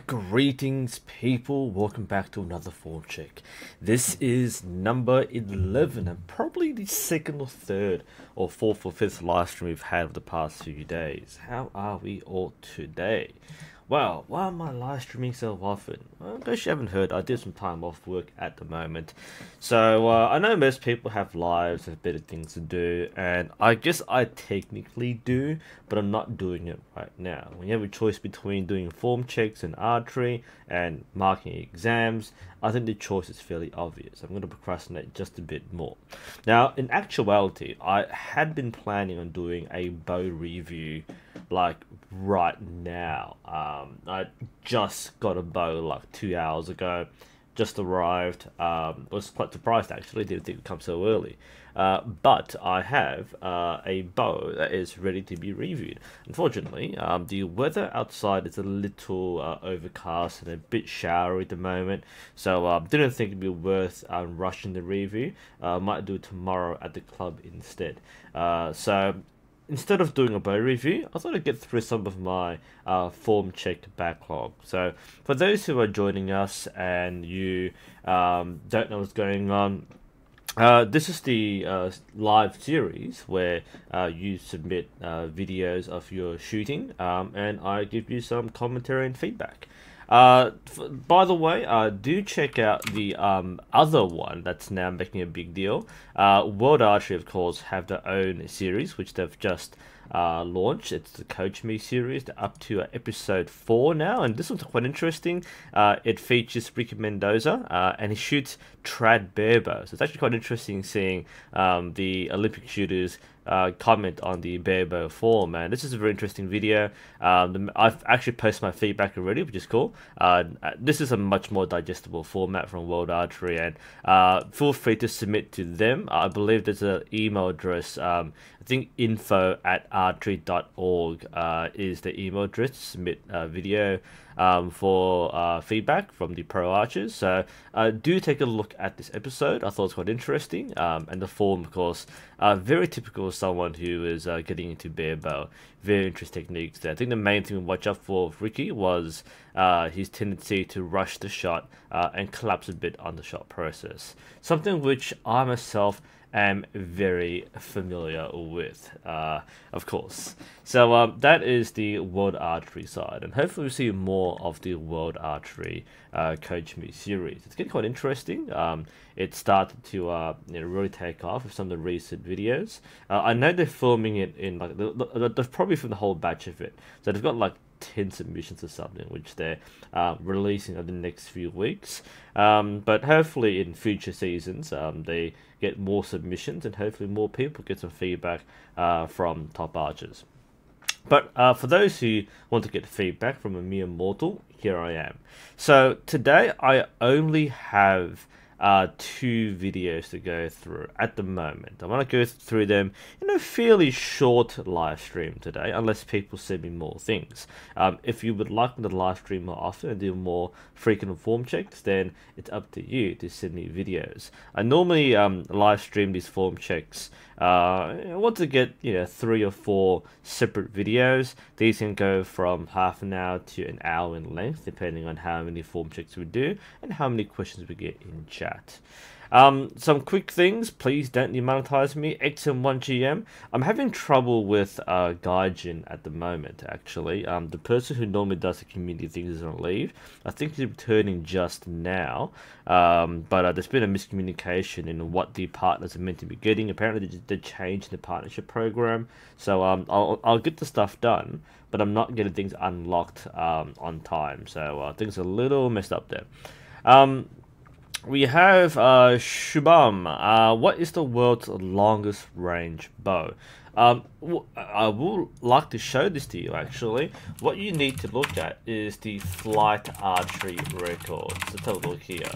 Greetings people, welcome back to another form check. This is number 11 and probably the second or third or fourth or fifth live stream we've had over the past few days. How are we all today? Well, why am I live streaming so often? Well, in case you haven't heard, I did some time off work at the moment. So, I know most people have lives, have better things to do, and I guess I technically do, but I'm not doing it right now. When you have a choice between doing form checks and archery and marking exams, I think the choice is fairly obvious. I'm going to procrastinate just a bit more. Now, in actuality, I had been planning on doing a bow review like right now. I just got a bow like 2 hours ago, just arrived. Was quite surprised actually, didn't think it would come so early. But I have a bow that is ready to be reviewed. Unfortunately, the weather outside is a little overcast and a bit showery at the moment, so didn't think it'd be worth rushing the review. Might do it tomorrow at the club instead. So instead of doing a bow review, I thought I'd get through some of my form check backlog. So for those who are joining us and you don't know what's going on, this is the live series where you submit videos of your shooting and I give you some commentary and feedback. By the way, do check out the other one that's now making a big deal. World Archery, of course, have their own series, which they've just launched. It's the Coach Me series. They're up to episode 4 now, and this one's quite interesting. It features Ricky Mendoza, and he shoots trad bear bow. So it's actually quite interesting seeing the Olympic shooters comment on the bear bow form, and this is a very interesting video. I've actually posted my feedback already, which is cool. This is a much more digestible format from World Archery, and feel free to submit to them. I believe there's an email address. I think info@archery.org is the email address to submit video for feedback from the pro archers. So do take a look at this episode. I thought it was quite interesting, and the form, of course, very typical of someone who is getting into bear bow. Very interesting techniques there. I think the main thing to watch out for with Ricky was his tendency to rush the shot and collapse a bit on the shot process, something which I myself am very familiar with, of course. So that is the World Archery side, and hopefully we'll see more of the World Archery Coach Me series. It's getting quite interesting. It started to really take off with some of the recent videos. I know they're filming it in like they're probably from the whole batch of it, so they've got like 10 submissions or something, which they're releasing over the next few weeks. But hopefully in future seasons they get more submissions, and hopefully more people get some feedback from top archers. But for those who want to get feedback from a mere mortal, here I am. So today I only have 2 videos to go through at the moment. I want to go through them in a fairly short live stream today, unless people send me more things. If you would like me to live stream more often and do more frequent form checks, then it's up to you to send me videos. I normally live stream these form checks. I want to get 3 or 4 separate videos. These can go from half an hour to an hour in length, depending on how many form checks we do and how many questions we get in chat. Some quick things, please don't demonetize me. XM1GM, I'm having trouble with Gaijin at the moment, actually. The person who normally does the community things is on leave. I think he's returning just now, but there's been a miscommunication in what the partners are meant to be getting. Apparently they changed the partnership program, so I'll get the stuff done, but I'm not getting things unlocked on time, so things are a little messed up there. We have Shubham. What is the world's longest range bow? I would like to show this to you, actually. What you need to look at is the flight archery record. So let's have a look here.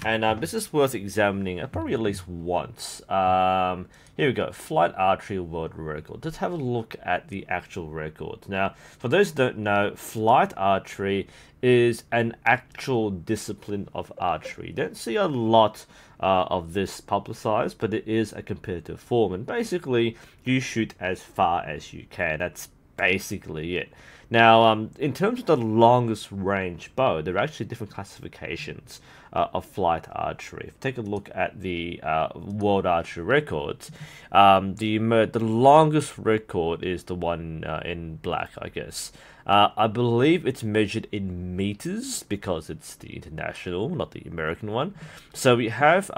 And this is worth examining probably at least once. Here we go, flight archery world record. Let's have a look at the actual records. Now, for those who don't know, flight archery is an actual discipline of archery. You don't see a lot of this publicized, but it is a competitive form, and basically you shoot as far as you can. That's basically it. Now, in terms of the longest range bow, there are actually different classifications of flight archery. If you take a look at the world archery records, the longest record is the one in black, I guess. I believe it's measured in meters because it's the international, not the American one. So we have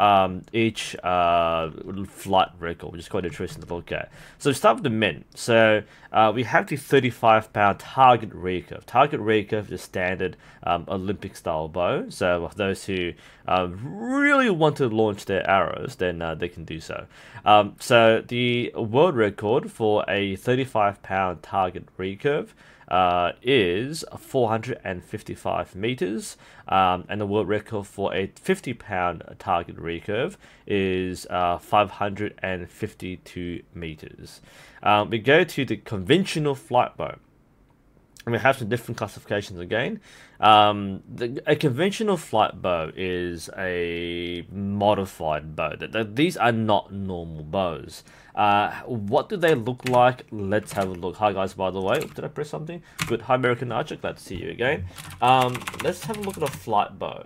each flight record, which is quite interesting to look at. So start with the men. So we have the 35-pound target recurve. Target recurve is a standard Olympic style bow. So for those who really want to launch their arrows, then they can do so. So the world record for a 35-pound target recurve is 455 meters, and the world record for a 50-pound target recurve is 552 meters. We go to the conventional flight bow, and we have some different classifications again. A conventional flight bow is a modified bow. These are not normal bows. What do they look like? Let's have a look. Hi guys, by the way. Did I press something? Good. Hi American Archer, glad to see you again. Let's have a look at a flight bow.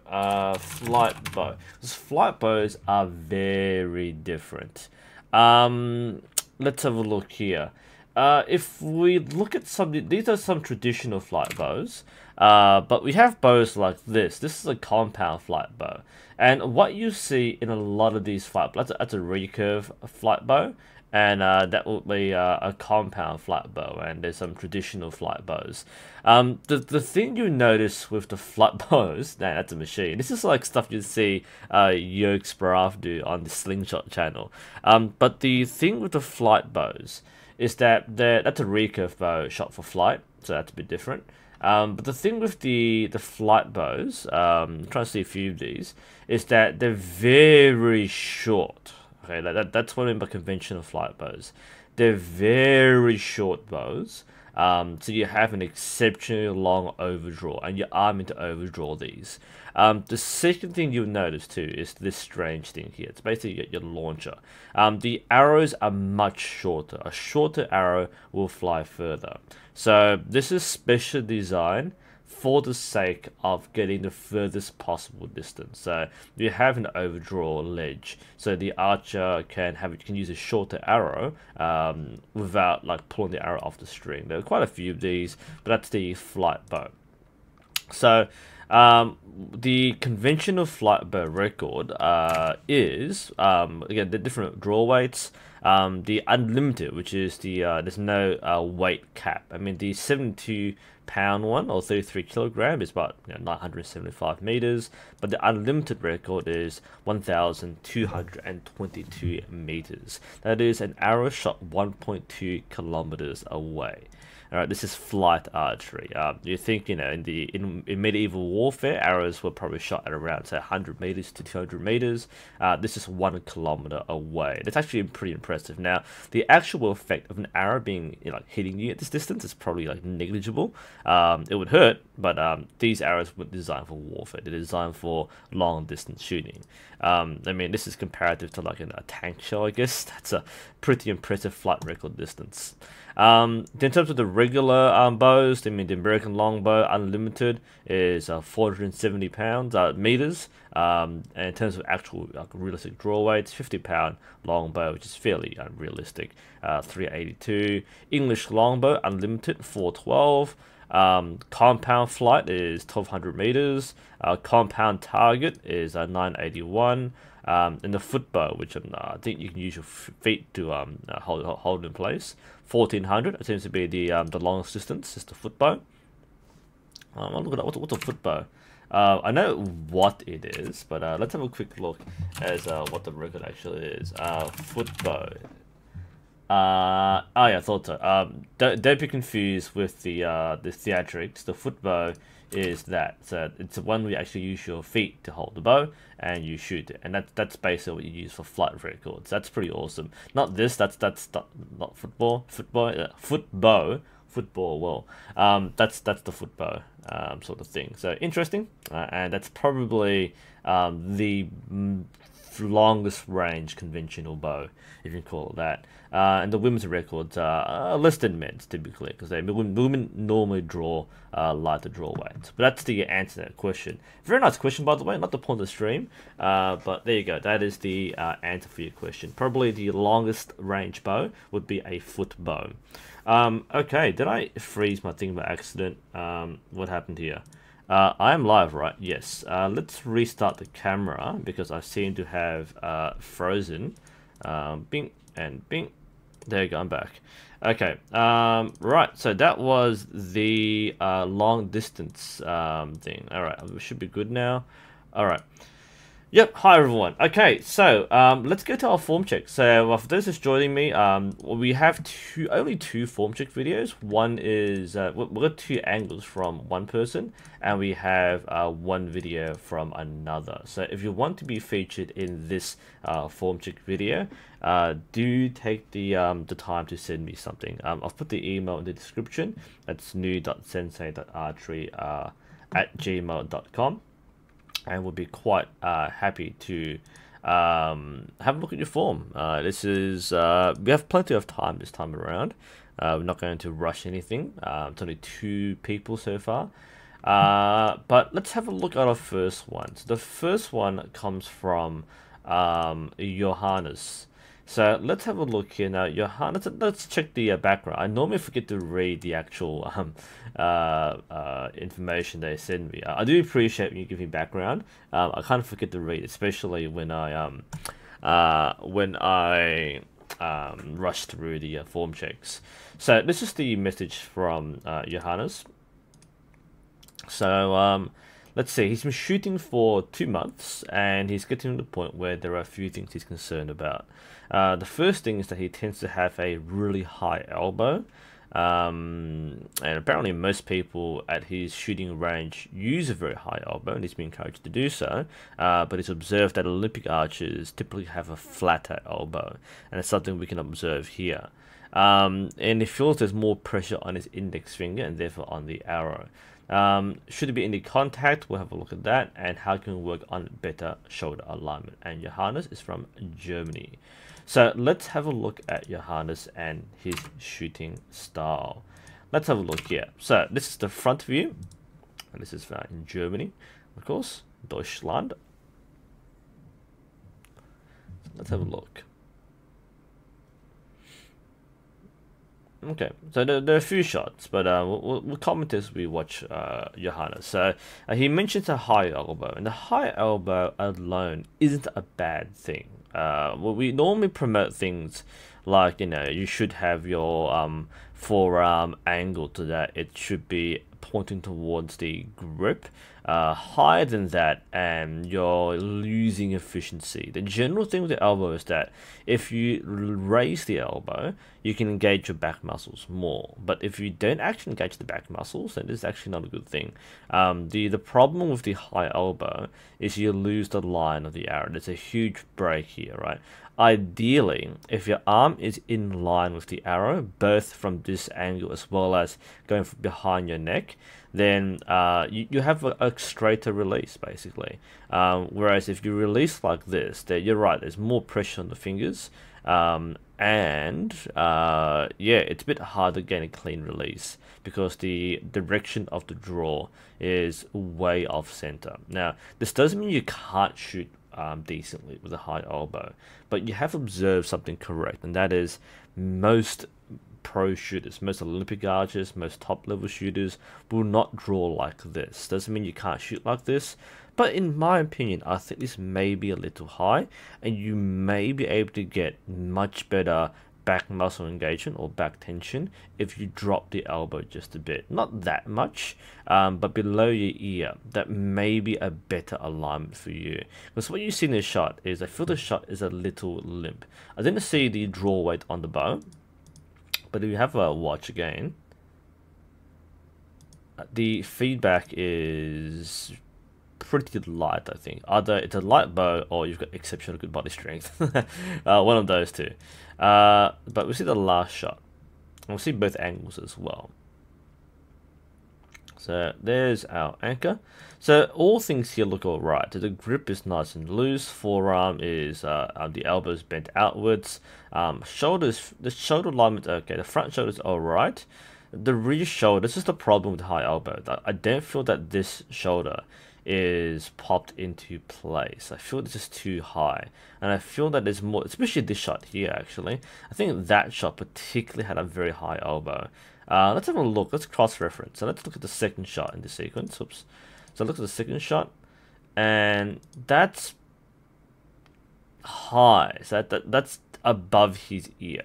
Flight bow. Because flight bows are very different. Let's have a look here. If we look at these are some traditional flight bows, but we have bows like this. This is a compound flight bow, and what you see in a lot of these flight bows, that's a recurve flight bow, and that will be a compound flight bow, and there's some traditional flight bows. The thing you notice with the flight bows, that's a machine. This is like stuff you see Eop Classification do on the Slingshot channel. But the thing with the flight bows is that that's a recurve bow shot for flight, so that's a bit different. But the thing with the flight bows, I'm trying to see a few of these, is that they're very short. Okay, that's what I mean by conventional flight bows. They're very short bows, so you have an exceptionally long overdraw, and you are meant to overdraw these. The second thing you'll notice too is this strange thing here. It's basically your launcher. The arrows are much shorter. A shorter arrow will fly further. So this is special design for the sake of getting the furthest possible distance. So you have an overdraw ledge, so the archer can use a shorter arrow without like pulling the arrow off the string. There are quite a few of these, but that's the flight bow. So the conventional flight bow record is again the different draw weights. The unlimited, which is the there's no weight cap. I mean, the 72-pound one, or 33 kilogram, is about 975 meters, but the unlimited record is 1,222 meters. That is an arrow shot 1.2 kilometers away. All right, this is flight archery. You think, in medieval warfare, arrows were probably shot at around, say, 100 meters to 200 meters. This is 1 kilometer away. That's actually pretty impressive. Now, the actual effect of an arrow being, hitting you at this distance is probably, negligible. It would hurt, but these arrows were designed for warfare. They're designed for long-distance shooting. I mean, this is comparative to, a tank shell, I guess. That's a pretty impressive flight record distance. In terms of the regular bows, I mean, the American longbow unlimited is 470 meters. And in terms of actual realistic draw weights, 50-pound longbow, which is fairly unrealistic, 382. English longbow unlimited, 412. Compound flight is 1200 meters. Compound target is 981. And the foot bow, which I think you can use your feet to hold in place, 1400. It seems to be the longest distance. Is the foot bow. I'll look at what's a foot bow. I know what it is, but let's have a quick look as what the record actually is. Foot bow. Oh yeah, I thought so. Don't be confused with the theatrics. The foot bow is that. So it's the one where you actually use your feet to hold the bow and you shoot it, and that's basically what you use for flight records. That's pretty awesome. Not this. That's not football. Footbow. Well, that's the foot bow sort of thing. So interesting, and that's probably the longest range conventional bow, if you can call it that. And the women's records are less than men's typically, because women normally draw lighter draw weights. But that's the answer to that question. Very nice question, by the way. Not the point of the stream, but there you go. That is the answer for your question. Probably the longest range bow would be a foot bow. Okay, did I freeze my thing by accident? What happened here? I am live, right? Yes. Let's restart the camera because I seem to have frozen. Bing and bing. There you go, I'm back. Okay, right, so that was the long distance thing. Alright, we should be good now. Alright. Yep, hi everyone. Okay, so let's go to our form check. So for those who's joining me, we have only two form check videos. One is, we've got two angles from one person, and we have one video from another. So if you want to be featured in this form check video, do take the time to send me something. I've put the email in the description. That's nu.sensei.archery @gmail.com. And we'll be quite happy to have a look at your form. This is we have plenty of time this time around. We're not going to rush anything. It's only 2 people so far. But let's have a look at our first one. So the first one comes from Johannes. So let's have a look here now. Johannes, let's check the background. I normally forget to read the actual information they send me. I do appreciate when you give me background. I kind of forget to read, especially when I rush through the form checks. So this is the message from Johannes. So let's see, he's been shooting for 2 months, and he's getting to the point where there are a few things he's concerned about. The first thing is that he tends to have a really high elbow, and apparently most people at his shooting range use a very high elbow, and he's been encouraged to do so, but he's observed that Olympic archers typically have a flatter elbow, and it's something we can observe here. And he feels there's more pressure on his index finger and therefore on the arrow. Should it be any contact? We'll have a look at that, and how can we work on better shoulder alignment. And Johannes is from Germany. So let's have a look at Johannes and his shooting style. Let's have a look here. So this is the front view, and this is in Germany, of course, Deutschland. So let's have a look. Okay, so there are a few shots, but we'll comment as we watch Johannes. So he mentions a high elbow, and the high elbow alone isn't a bad thing. Well, we normally promote things like, you know, you should have your forearm angle to that. It should be pointing towards the grip. Higher than that, and you're losing efficiency. The general thing with the elbow is that if you raise the elbow, you can engage your back muscles more. But if you don't actually engage the back muscles, then it's actually not a good thing. The problem with the high elbow is you lose the line of the arrow. There's a huge break here, right? Ideally, if your arm is in line with the arrow, both from this angle as well as going from behind your neck, then you have a straighter release, basically. Whereas if you release like this, you're right, there's more pressure on the fingers, and yeah, it's a bit hard to get a clean release because the direction of the draw is way off center. Now, this doesn't mean you can't shoot decently with a high elbow, but you have observed something correct, and that is most pro shooters, most Olympic archers, most top level shooters will not draw like this. Doesn't mean you can't shoot like this, but in my opinion, I think this may be a little high, and you may be able to get much better back muscle engagement or back tension if you drop the elbow just a bit. Not that much, but below your ear. That may be a better alignment for you. Because what you see in this shot is, I feel the shot is a little limp. I didn't see the draw weight on the bow, but if you have a watch again, the feedback is pretty light, I think. Either it's a light bow or you've got exceptionally good body strength. One of those two. But we see the last shot. We'll see both angles as well. So there's our anchor. So all things here look alright. The grip is nice and loose. Forearm is the elbows bent outwards. Shoulders, the shoulder alignment okay. The front shoulder's alright. The rear shoulder, this is the problem with high elbow. I don't feel that this shoulder is popped into place. I feel this is too high, and I feel that there's more, especially this shot here actually. I think that shot particularly had a very high elbow. Let's have a look. Let's cross-reference. So let's look at the second shot in the sequence. Oops. So look at the second shot, and that's high. So that's above his ear.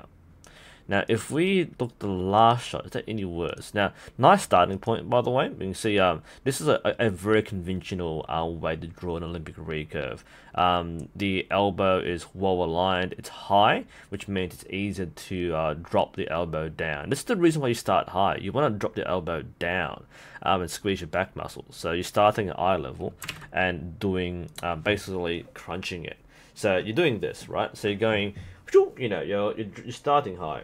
Now, if we look at the last shot, is that any worse? Now, nice starting point, by the way. You can see this is a very conventional way to draw an Olympic recurve. The elbow is well aligned, it's high, which means it's easier to drop the elbow down. This is the reason why you start high. You want to drop the elbow down and squeeze your back muscles. So you're starting at eye level and doing basically crunching it. So you're doing this, right? So you're going, you know, you're starting high.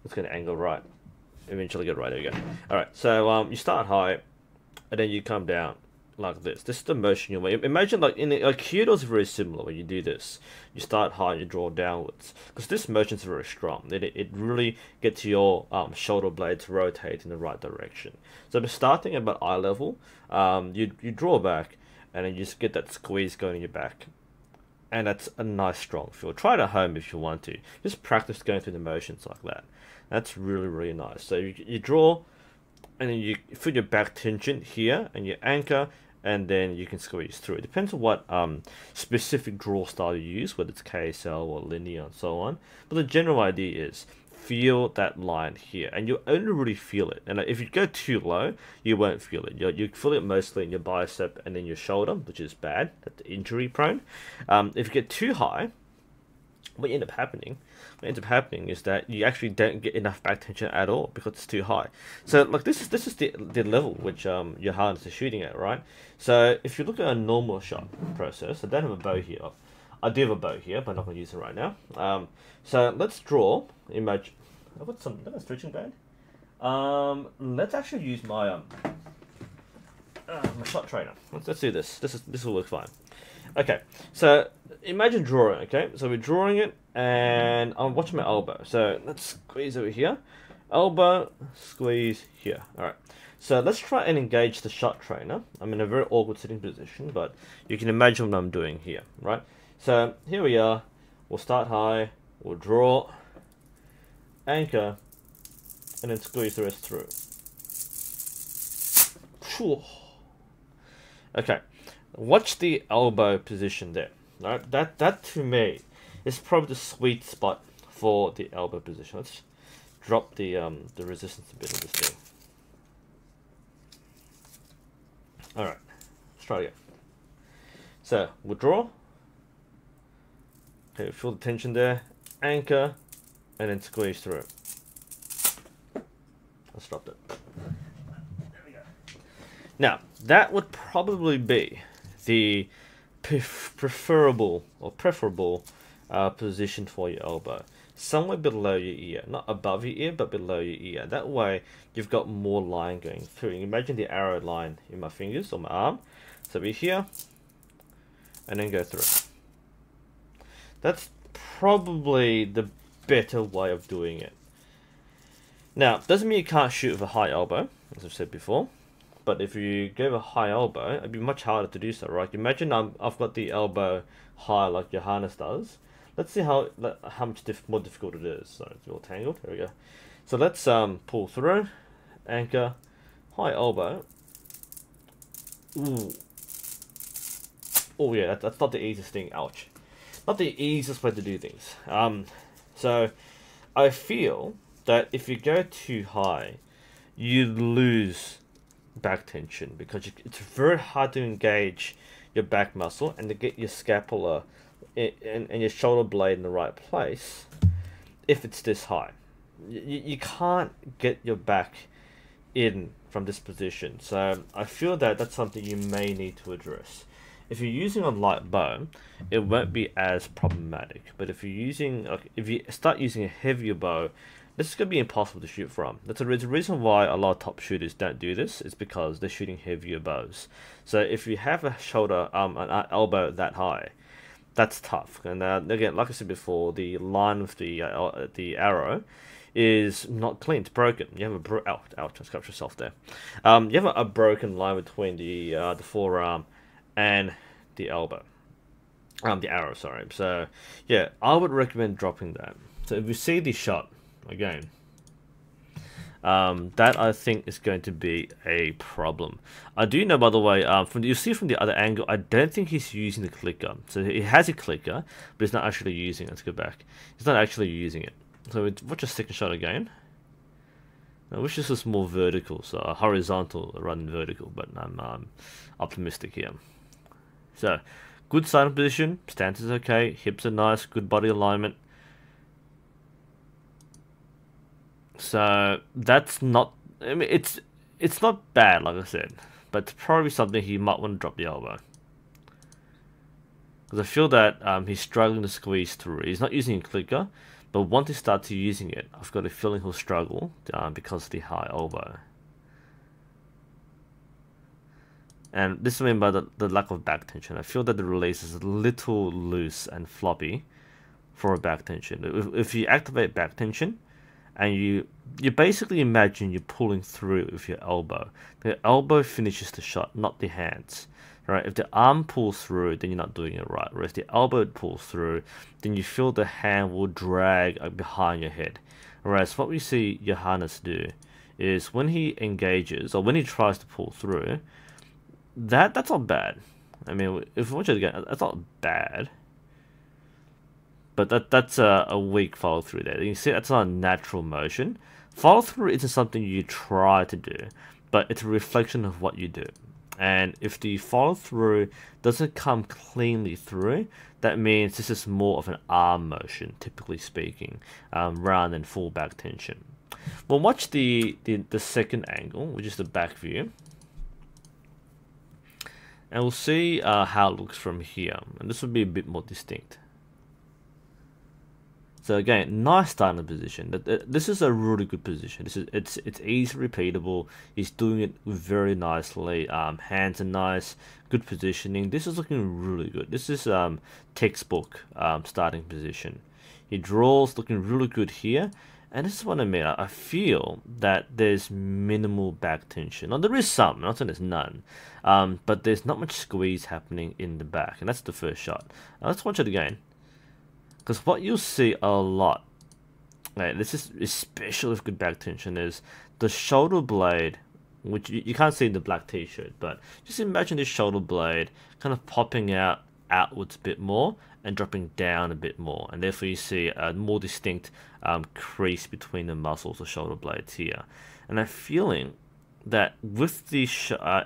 It's going to angle right. Eventually get right. There you go. Alright, so you start high, and then you come down like this. This is the motion you make. Imagine like Kyudo is very similar when you do this. You start high and you draw downwards. Because this motion is very strong. It really gets your shoulder blades to rotate in the right direction. So starting about eye level, you draw back, and then you just get that squeeze going in your back. And that's a nice strong feel. Try it at home if you want to. Just practice going through the motions like that. That's really, really nice. So you draw, and then you feel your back tension here, and you anchor, and then you can squeeze through. It depends on what specific draw style you use, whether it's KSL or linear and so on. But the general idea is feel that line here, and you only really feel it. And if you go too low, you won't feel it. You feel it mostly in your bicep and then your shoulder, which is bad. That's injury prone. If you get too high, what ends up happening is that you actually don't get enough back tension at all because it's too high. So like this is the level which your harness is shooting at, right? So if you look at a normal shot process, I don't have a bow here. I do have a bow here, but I'm not going to use it right now. So let's draw. Imagine I've got a stretching band. Let's actually use my my shot trainer. Let's do this. This will work fine. Okay, so imagine drawing. Okay, so we're drawing it, and I'm watching my elbow. So let's squeeze over here, elbow, squeeze here. All right. So let's try and engage the shot trainer. I'm in a very awkward sitting position, but you can imagine what I'm doing here, right? So here we are. We'll start high. We'll draw, anchor, and then squeeze the rest through. Okay, watch the elbow position there. Right? That to me is probably the sweet spot for the elbow position. Let's drop the resistance a bit of this thing. All right, let's try again. So we'll draw. Okay, feel the tension there. Anchor, and then squeeze through. I stopped it. There we go. Now, that would probably be the preferable position for your elbow. Somewhere below your ear. Not above your ear, but below your ear. That way, you've got more line going through. Imagine the arrow line in my fingers or my arm. So we're here, and then go through. That's probably the better way of doing it. Now, doesn't mean you can't shoot with a high elbow, as I've said before. But if you go with a high elbow, it'd be much harder to do so, right? Imagine I've got the elbow high like your harness does. Let's see how much more difficult it is. So it's all tangled. There we go. So let's pull through, anchor, high elbow. Ooh. Oh yeah, that's not the easiest thing. Ouch. Not the easiest way to do things. So I feel that if you go too high, you lose back tension because it's very hard to engage your back muscle and to get your scapula and your shoulder blade in the right place if it's this high. You can't get your back in from this position. So I feel that that's something you may need to address. If you're using a light bow, it won't be as problematic. But if you're using, like, if you start using a heavier bow, this is going to be impossible to shoot from. That's a reason why a lot of top shooters don't do this. It's because they're shooting heavier bows. So if you have a shoulder, an elbow that high, that's tough. And again, like I said before, the line with the arrow is not clean. It's broken. You have a ouch! Just cut yourself there. You have a broken line between the forearm and the elbow. The arrow. Sorry. So yeah, I would recommend dropping that. So if you see the shot again, that I think is going to be a problem. I do know, by the way, you see from the other angle, I don't think he's using the clicker. So he has a clicker, but he's not actually using it. Let's go back. He's not actually using it. So watch a second shot again. I wish this was more vertical, so horizontal rather than vertical, but I'm optimistic here. So, good starting position, stance is okay, hips are nice, good body alignment. So that's not, I mean, it's not bad, like I said, but it's probably something he might want to drop the elbow. Because I feel that he's struggling to squeeze through. He's not using a clicker, but once he starts using it, I've got a feeling he'll struggle because of the high elbow. And this is what I mean by the lack of back tension. I feel that the release is a little loose and floppy for a back tension. If you activate back tension, and you basically imagine you're pulling through with your elbow. The elbow finishes the shot, not the hands. Right? If the arm pulls through, then you're not doing it right. Whereas the elbow pulls through, then you feel the hand will drag behind your head. Whereas what we see Johannes do is when he engages, or when he tries to pull through, that's not bad. I mean, if we watch it again, that's not bad. But that's a weak follow through there. You see, that's not a natural motion. Follow through isn't something you try to do, but it's a reflection of what you do. And if the follow through doesn't come cleanly through, that means this is more of an arm motion, typically speaking, rather than full back tension. We'll watch the second angle, which is the back view. And we'll see how it looks from here. And this will be a bit more distinct. So again, nice starting position. This is a really good position. It's easily repeatable. He's doing it very nicely. Hands are nice, good positioning. This is looking really good. This is textbook starting position. He draws looking really good here. And this is what I mean. I feel that there's minimal back tension. Now there is some. I'm not saying there's none. But there's not much squeeze happening in the back. And that's the first shot. Now let's watch it again. Because what you'll see a lot, right, this is especially with good back tension, is the shoulder blade, which you can't see in the black t-shirt, but just imagine this shoulder blade kind of popping out outwards a bit more and dropping down a bit more, and therefore you see a more distinct crease between the muscles or shoulder blades here. And I'm feeling that with the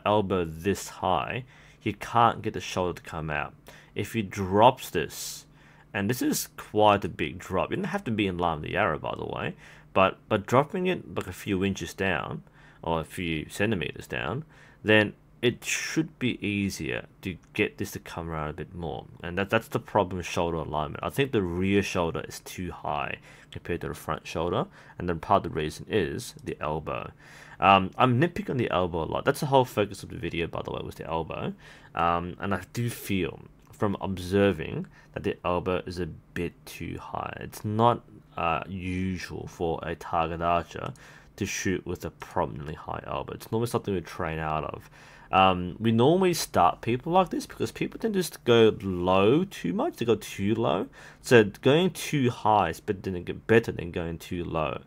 elbow this high, he can't get the shoulder to come out. If he drops this, and this is quite a big drop. You don't have to be in line with the arrow, by the way, but dropping it like a few inches down, or a few centimeters down, then it should be easier to get this to come around a bit more. And that's the problem with shoulder alignment. I think the rear shoulder is too high compared to the front shoulder, and then part of the reason is the elbow. I'm nitpicking on the elbow a lot. That's the whole focus of the video, by the way, was the elbow. And I do feel, from observing, that the elbow is a bit too high. It's not usual for a target archer to shoot with a prominently high elbow. It's normally something we train out of. We normally start people like this because people tend to just go low too much. They go too low. So going too high is better than going too low.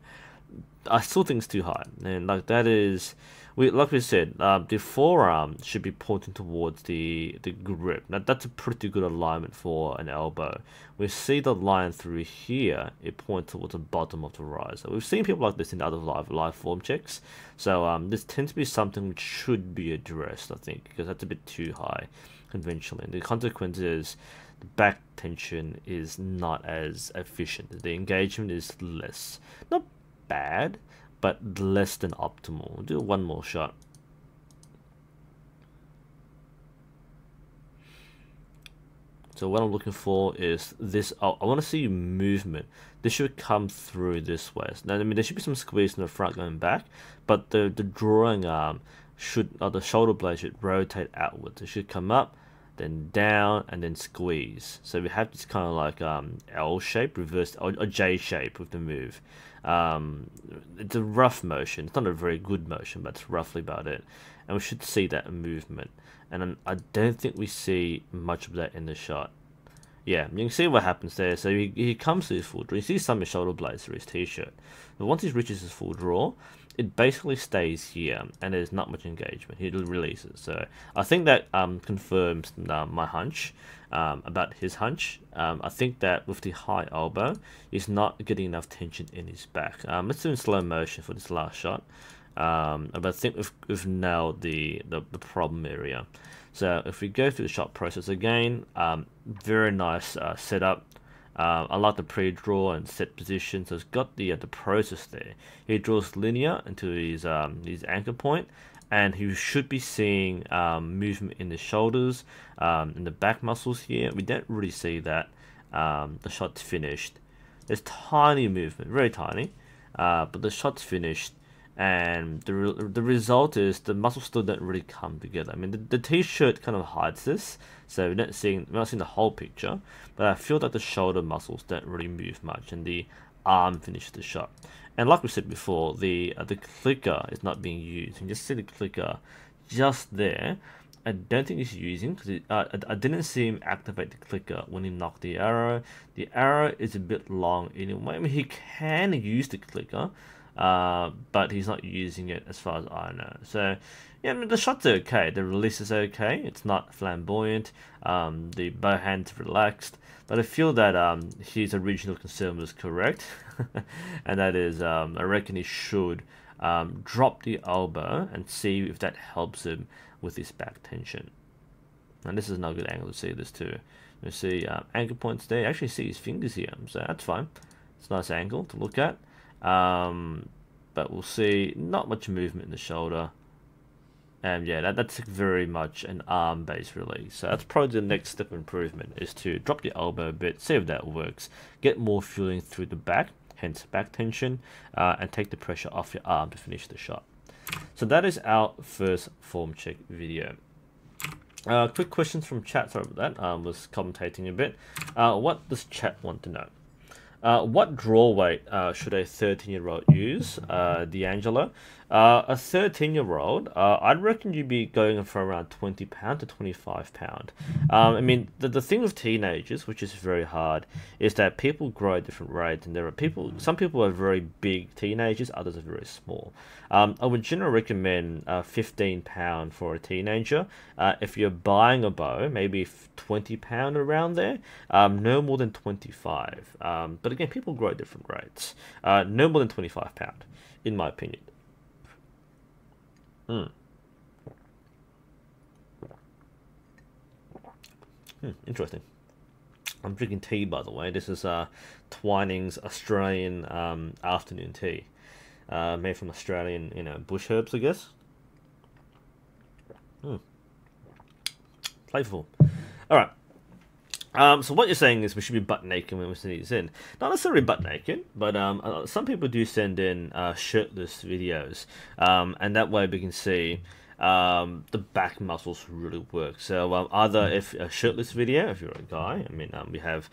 I still think it's too high. And like that is, like we said, the forearm should be pointing towards the grip. Now that's a pretty good alignment for an elbow. We see the line through here, it points towards the bottom of the riser. We've seen people like this in other live form checks. So this tends to be something which should be addressed, I think, because that's a bit too high conventionally. And the consequence is the back tension is not as efficient. The engagement is less. Not bad, but less than optimal. We'll do one more shot. So what I'm looking for is this. I want to see movement. This should come through this way. Now, I mean, there should be some squeeze in the front going back, but the drawing arm should, or the shoulder blade should rotate outwards. It should come up, then down, and then squeeze. So we have this kind of like L shape, reversed, or J shape with the move. It's a rough motion. It's not a very good motion, but it's roughly about it. And we should see that movement. And I don't think we see much of that in the shot. Yeah, you can see what happens there. So he comes to his full draw. You see some of his shoulder blades through his t-shirt. But once he reaches his full draw, it basically stays here, and there's not much engagement. He releases. So I think that confirms my hunch about his hunch. I think that with the high elbow, he's not getting enough tension in his back. Let's do in slow motion for this last shot. But I think we've nailed the problem area. So if we go through the shot process again, very nice setup. I like the pre-draw and set position. So it's got the process there. He draws linear into his anchor point, and he should be seeing movement in the shoulders, in the back muscles here. We don't really see that. The shot's finished. There's tiny movement, very tiny, but the shot's finished. And the result is the muscles still don't really come together. I mean, the t-shirt kind of hides this, so we're not seeing the whole picture. But I feel that the shoulder muscles don't really move much, and the arm finishes the shot. And like we said before, the clicker is not being used. You can just see the clicker just there. I don't think he's using, because I didn't see him activate the clicker when he knocked the arrow. The arrow is a bit long anyway. I mean, he can use the clicker, but he's not using it as far as I know. So yeah, I mean, the shot's okay, the release is okay, it's not flamboyant, the bow hand's relaxed, but I feel that his original concern was correct. And that is, I reckon he should drop the elbow and see if that helps him with his back tension. And this is another good angle to see this too. You see anchor points there. You actually see his fingers here, so that's fine. It's a nice angle to look at. But we'll see not much movement in the shoulder, and yeah, that's very much an arm-based release. So that's probably the next step of improvement, is to drop the elbow a bit, see if that works, get more feeling through the back, hence back tension, and take the pressure off your arm to finish the shot. So that is our first form check video. Quick questions from chat. Sorry about that. Was commentating a bit. What does chat want to know? What draw weight should a 13-year-old use, D'Angelo? A 13-year-old, I'd reckon you'd be going for around 20 pound to 25 pound. I mean, the thing with teenagers, which is very hard, is that people grow at different rates, and there are some people are very big teenagers, others are very small. I would generally recommend 15 pound for a teenager. If you're buying a bow, maybe 20 pound around there, no more than 25. But again, people grow at different rates. No more than 25 pound, in my opinion. Interesting. I'm drinking tea, by the way. This is Twining's Australian afternoon tea, made from Australian, bush herbs, I guess. Flavorful. All right. So what you're saying is we should be butt naked when we send these in. Not necessarily butt naked, but some people do send in shirtless videos, and that way we can see the back muscles really work. So either if a shirtless video, if you're a guy, I mean, we have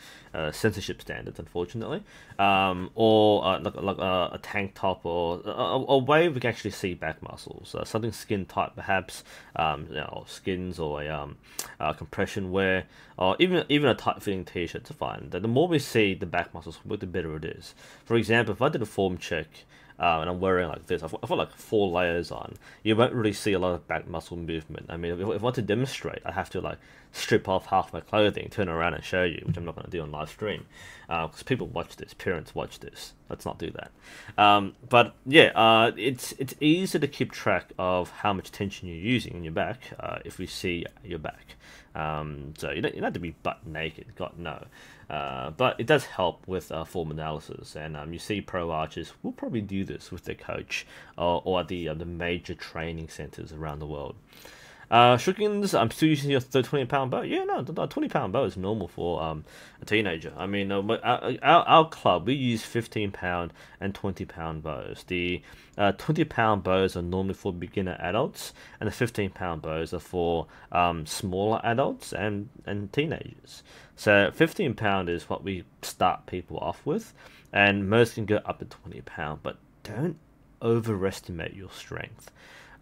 censorship standards, unfortunately, or like a tank top, or a way we can actually see back muscles, something skin tight perhaps, skins, or a compression wear, or even a tight fitting t-shirt. To find that the more we see the back muscles work, the better it is. For example, if I did a form check, and I'm wearing like this, I've got like 4 layers on, you won't really see a lot of back muscle movement. I mean, if I want to demonstrate, I have to like strip off half my clothing, turn around and show you, which I'm not going to do on live stream, because people watch this, parents watch this. Let's not do that. But yeah, it's easy to keep track of how much tension you're using in your back if we see your back. So you don't have to be butt naked, God no. But it does help with form analysis, and you see pro archers will probably do this with their coach or at the major training centers around the world. Shookins, I'm still using your 20-pound bow. Yeah, no, the 20-pound bow is normal for a teenager. I mean, our club, we use 15-pound and 20-pound bows. The 20-pound bows are normally for beginner adults, and the 15-pound bows are for smaller adults and teenagers. So 15-pound is what we start people off with, and most can go up to 20-pound, but don't overestimate your strength.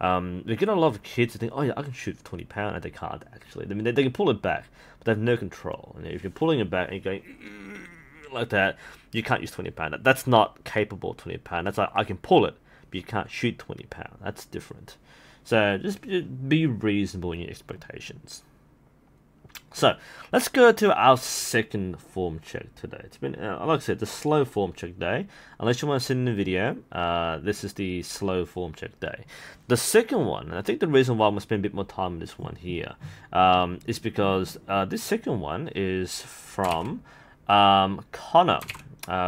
We get a lot of kids who think, oh yeah, I can shoot 20-pound, and they can't actually. I mean, they can pull it back, but they have no control. And if you're pulling it back and you're going like that, you can't use 20-pound. That's not capable 20-pound. That's like, I can pull it, but you can't shoot 20-pound. That's different. So just be reasonable in your expectations. So let's go to our second form check today. It's been, like I said, the slow form check day. Unless you want to send in a video, this is the slow form check day. The second one, and I think the reason why I'm going to spend a bit more time on this one here, is because this second one is from Connor.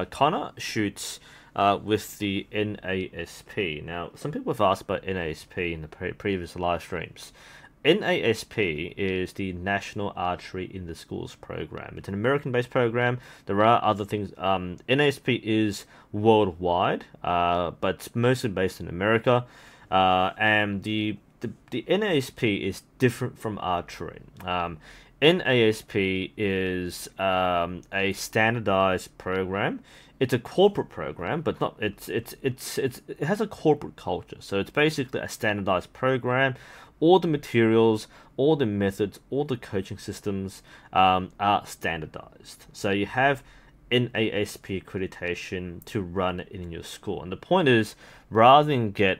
Connor shoots with the NASP. Now, some people have asked about NASP in the previous live streams. NASP is the National Archery in the Schools program. It's an American-based program. There are other things. NASP is worldwide, but it's mostly based in America. And the NASP is different from archery. NASP is a standardized program. It's a corporate program, but not. It has a corporate culture. So it's basically a standardized program. All the materials, all the methods, all the coaching systems are standardized. So you have NASP accreditation to run it in your school. And the point is, rather than get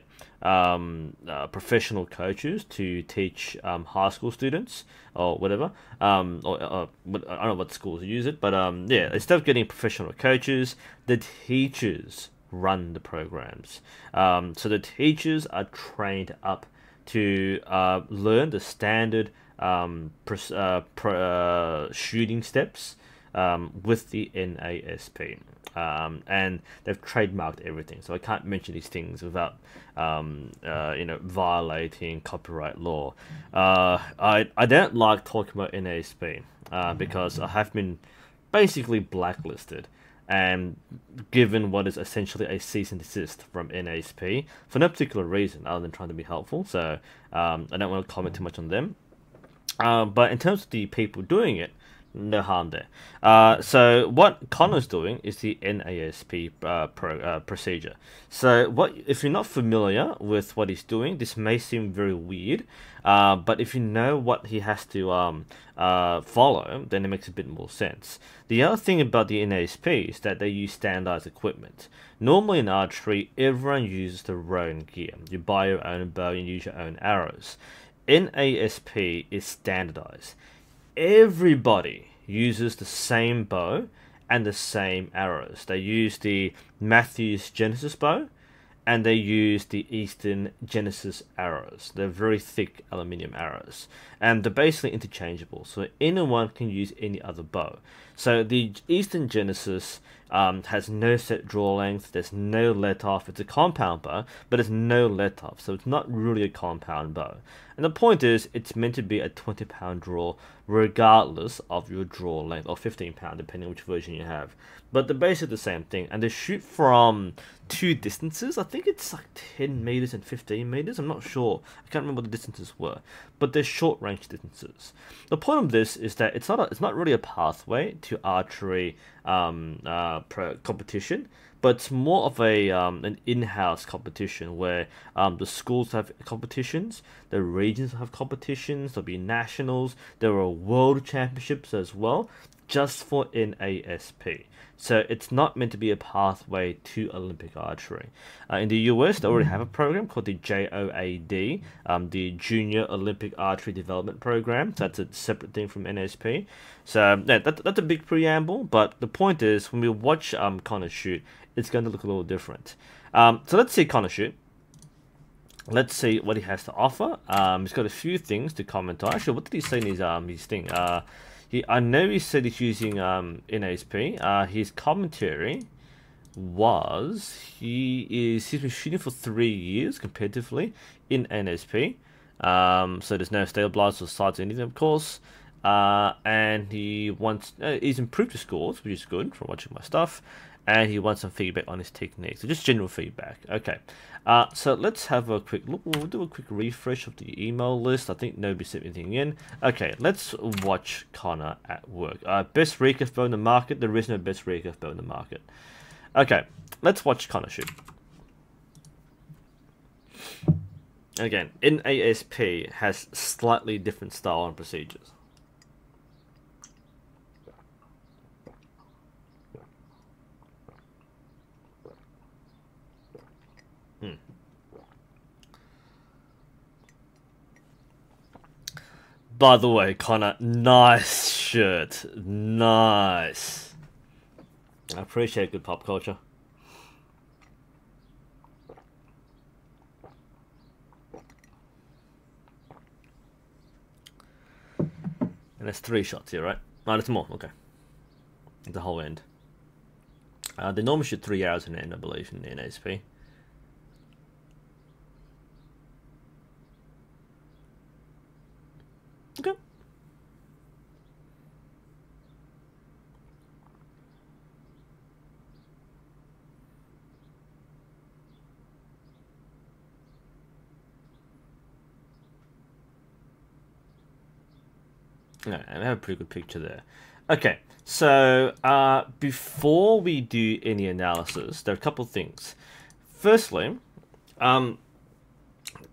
professional coaches to teach high school students or whatever, I don't know what schools use it, but yeah, instead of getting professional coaches, the teachers run the programs. So the teachers are trained up to learn the standard shooting steps with the NASP. And they've trademarked everything, so I can't mention these things without violating copyright law. I don't like talking about NASP because I have been basically blacklisted and given what is essentially a cease and desist from NASP for no particular reason other than trying to be helpful. So I don't want to comment too much on them. But in terms of the people doing it, no harm there. So what Connor's doing is the NASP procedure. So if you're not familiar with what he's doing, this may seem very weird, but if you know what he has to follow, then it makes a bit more sense. The other thing about the NASP is that they use standardized equipment. Normally in archery, everyone uses their own gear. You buy your own bow and use your own arrows. NASP is standardized. Everybody uses the same bow and the same arrows. They use the Matthews Genesis bow and they use the Eastern Genesis arrows. They're very thick aluminium arrows and they're basically interchangeable, so anyone can use any other bow. So the Eastern Genesis has no set draw length, there's no let off. It's a compound bow, but there's no let off, so it's not really a compound bow. And the point is, it's meant to be a 20-pound draw regardless of your draw length, or 15-pound depending on which version you have. But they're basically the same thing, and they shoot from two distances. I think it's like 10 meters and 15 meters. I'm not sure. I can't remember what the distances were, but they're short range distances. The point of this is that it's not really a pathway to archery competition, but it's more of a an in-house competition where the schools have competitions, the regions have competitions, there'll be nationals, there are world championships as well, just for NASP. So it's not meant to be a pathway to Olympic archery. In the US, they already have a program called the JOAD, the Junior Olympic Archery Development Program. So that's a separate thing from NASP. So yeah, that's a big preamble, but the point is, when we watch Connor shoot, it's going to look a little different. So let's see Connor shoot. Let's see what he has to offer. He's got a few things to comment on. Actually, what did he say in his thing? I know he said he's using NASP. His commentary was he's been shooting for 3 years competitively in NASP. So there's no stabilizers or sides or anything, of course. And he wants, he's improved his scores, which is good from watching my stuff. And he wants some feedback on his technique. So just general feedback. Okay. So let's have a quick look. We'll do a quick refresh of the email list. I think nobody sent anything in. Okay, let's watch Connor at work. Best recurve bow in the market. There is no best recurve bow in the market. Okay, let's watch Connor shoot. Again, NASP has slightly different style and procedures. By the way, Connor, nice shirt. Nice. I appreciate good pop culture. And there's 3 shots here, right? Oh, there's more. Okay. The whole end. They normally shoot 3 hours in the end, I believe, in the NASP. Okay. Yeah, and I have a pretty good picture there. Okay, so before we do any analysis, there are a couple of things. Firstly,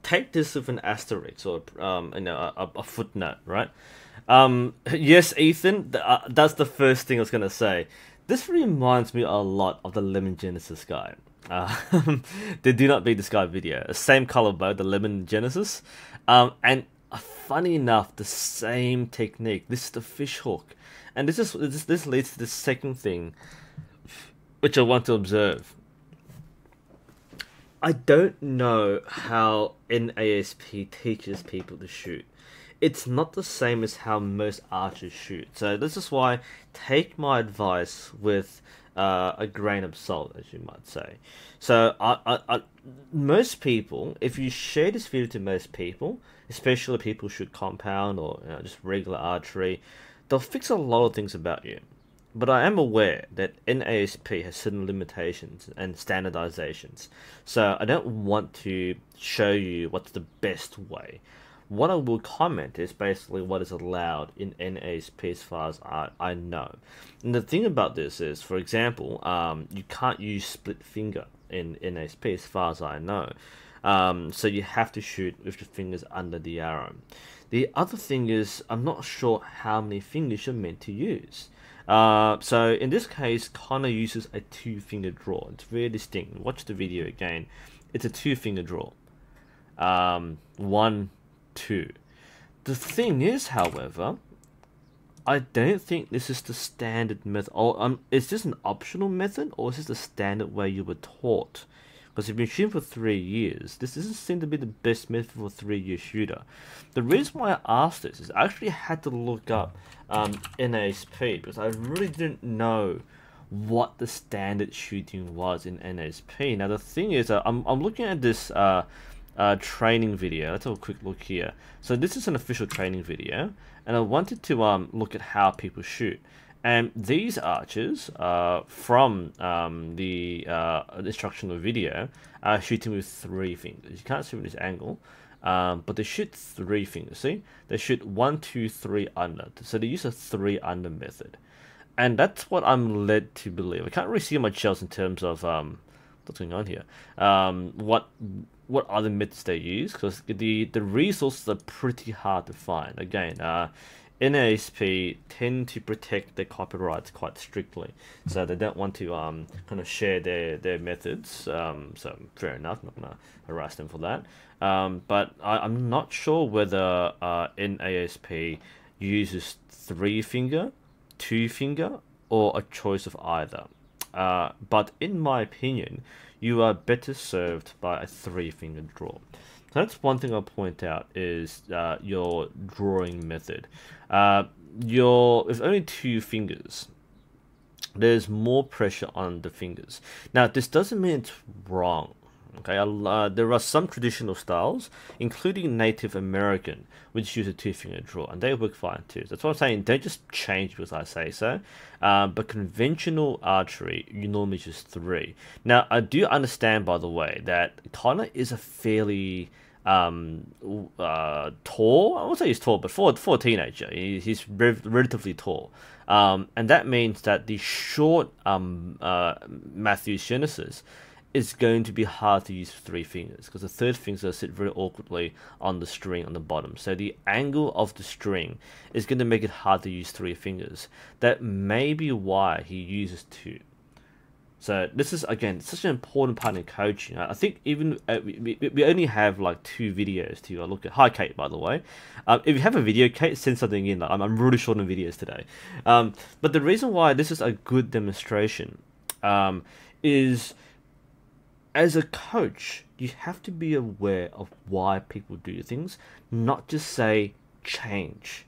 take this with an asterisk or a footnote, right? Yes, Ethan, that's the first thing I was gonna say. This reminds me a lot of the Lemon Genesis guy. They do not beat this guy video. Same color bow, the Lemon Genesis, and funny enough, the same technique. This is the fish hook, and this leads to the second thing, which I want to observe. I don't know how NASP teaches people to shoot. It's not the same as how most archers shoot. So this is why take my advice with a grain of salt, as you might say. So most people, if you share this video to most people, especially people who shoot compound or just regular archery, they'll fix a lot of things about you. But I am aware that NASP has certain limitations and standardizations, so I don't want to show you what's the best way. What I will comment is basically what is allowed in NASP as far as I know. And the thing about this is, for example, you can't use split finger in NASP as far as I know. So you have to shoot with the fingers under the arrow. The other thing is, I'm not sure how many fingers you're meant to use. So in this case, Connor uses a 2-finger draw. It's very distinct. Watch the video again. It's a 2-finger draw. 1, 2. The thing is, however, I don't think this is the standard method. Or is this an optional method, or is this the standard way you were taught? Because if you've been shooting for 3 years, this doesn't seem to be the best method for a 3-year shooter. The reason why I asked this is I actually had to look up NASP because I really didn't know what the standard shooting was in NASP. Now the thing is, I'm looking at this training video. Let's have a quick look here. So this is an official training video, and I wanted to look at how people shoot. And these archers from the instructional video are shooting with 3 fingers. You can't see from this angle, but they shoot 3 fingers. See, they shoot 1, 2, 3 under. So they use a 3 under method, and that's what I'm led to believe. I can't really see much else in terms of what's going on here. What other methods they use, because the resources are pretty hard to find. Again, NASP tend to protect their copyrights quite strictly, so they don't want to kind of share their methods. So fair enough, not gonna harass them for that. But I'm not sure whether NASP uses 3-finger, 2-finger, or a choice of either. But in my opinion, you are better served by a 3-finger draw. So that's one thing I'll point out is your drawing method. With only 2 fingers, there's more pressure on the fingers. Now, this doesn't mean it's wrong, Okay, there are some traditional styles, including Native American, which use a two-finger draw, and they work fine too. That's what I'm saying. Don't just change because I say so. But conventional archery, you normally use 3. Now, I do understand, by the way, that Connor is a fairly tall. I won't say he's tall, but for a teenager, he's relatively tall. And that means that the short Matthew's Genesis is going to be hard to use 3 fingers because the third finger sit very awkwardly on the string on the bottom. So the angle of the string is going to make it hard to use 3 fingers. That may be why he uses 2. So this is, again, such an important part in coaching. I think even we only have like 2 videos to look at. Hi, Kate, by the way. If you have a video, Kate, send something in. Like, I'm really short on videos today. But the reason why this is a good demonstration is, as a coach, you have to be aware of why people do things, not just say change.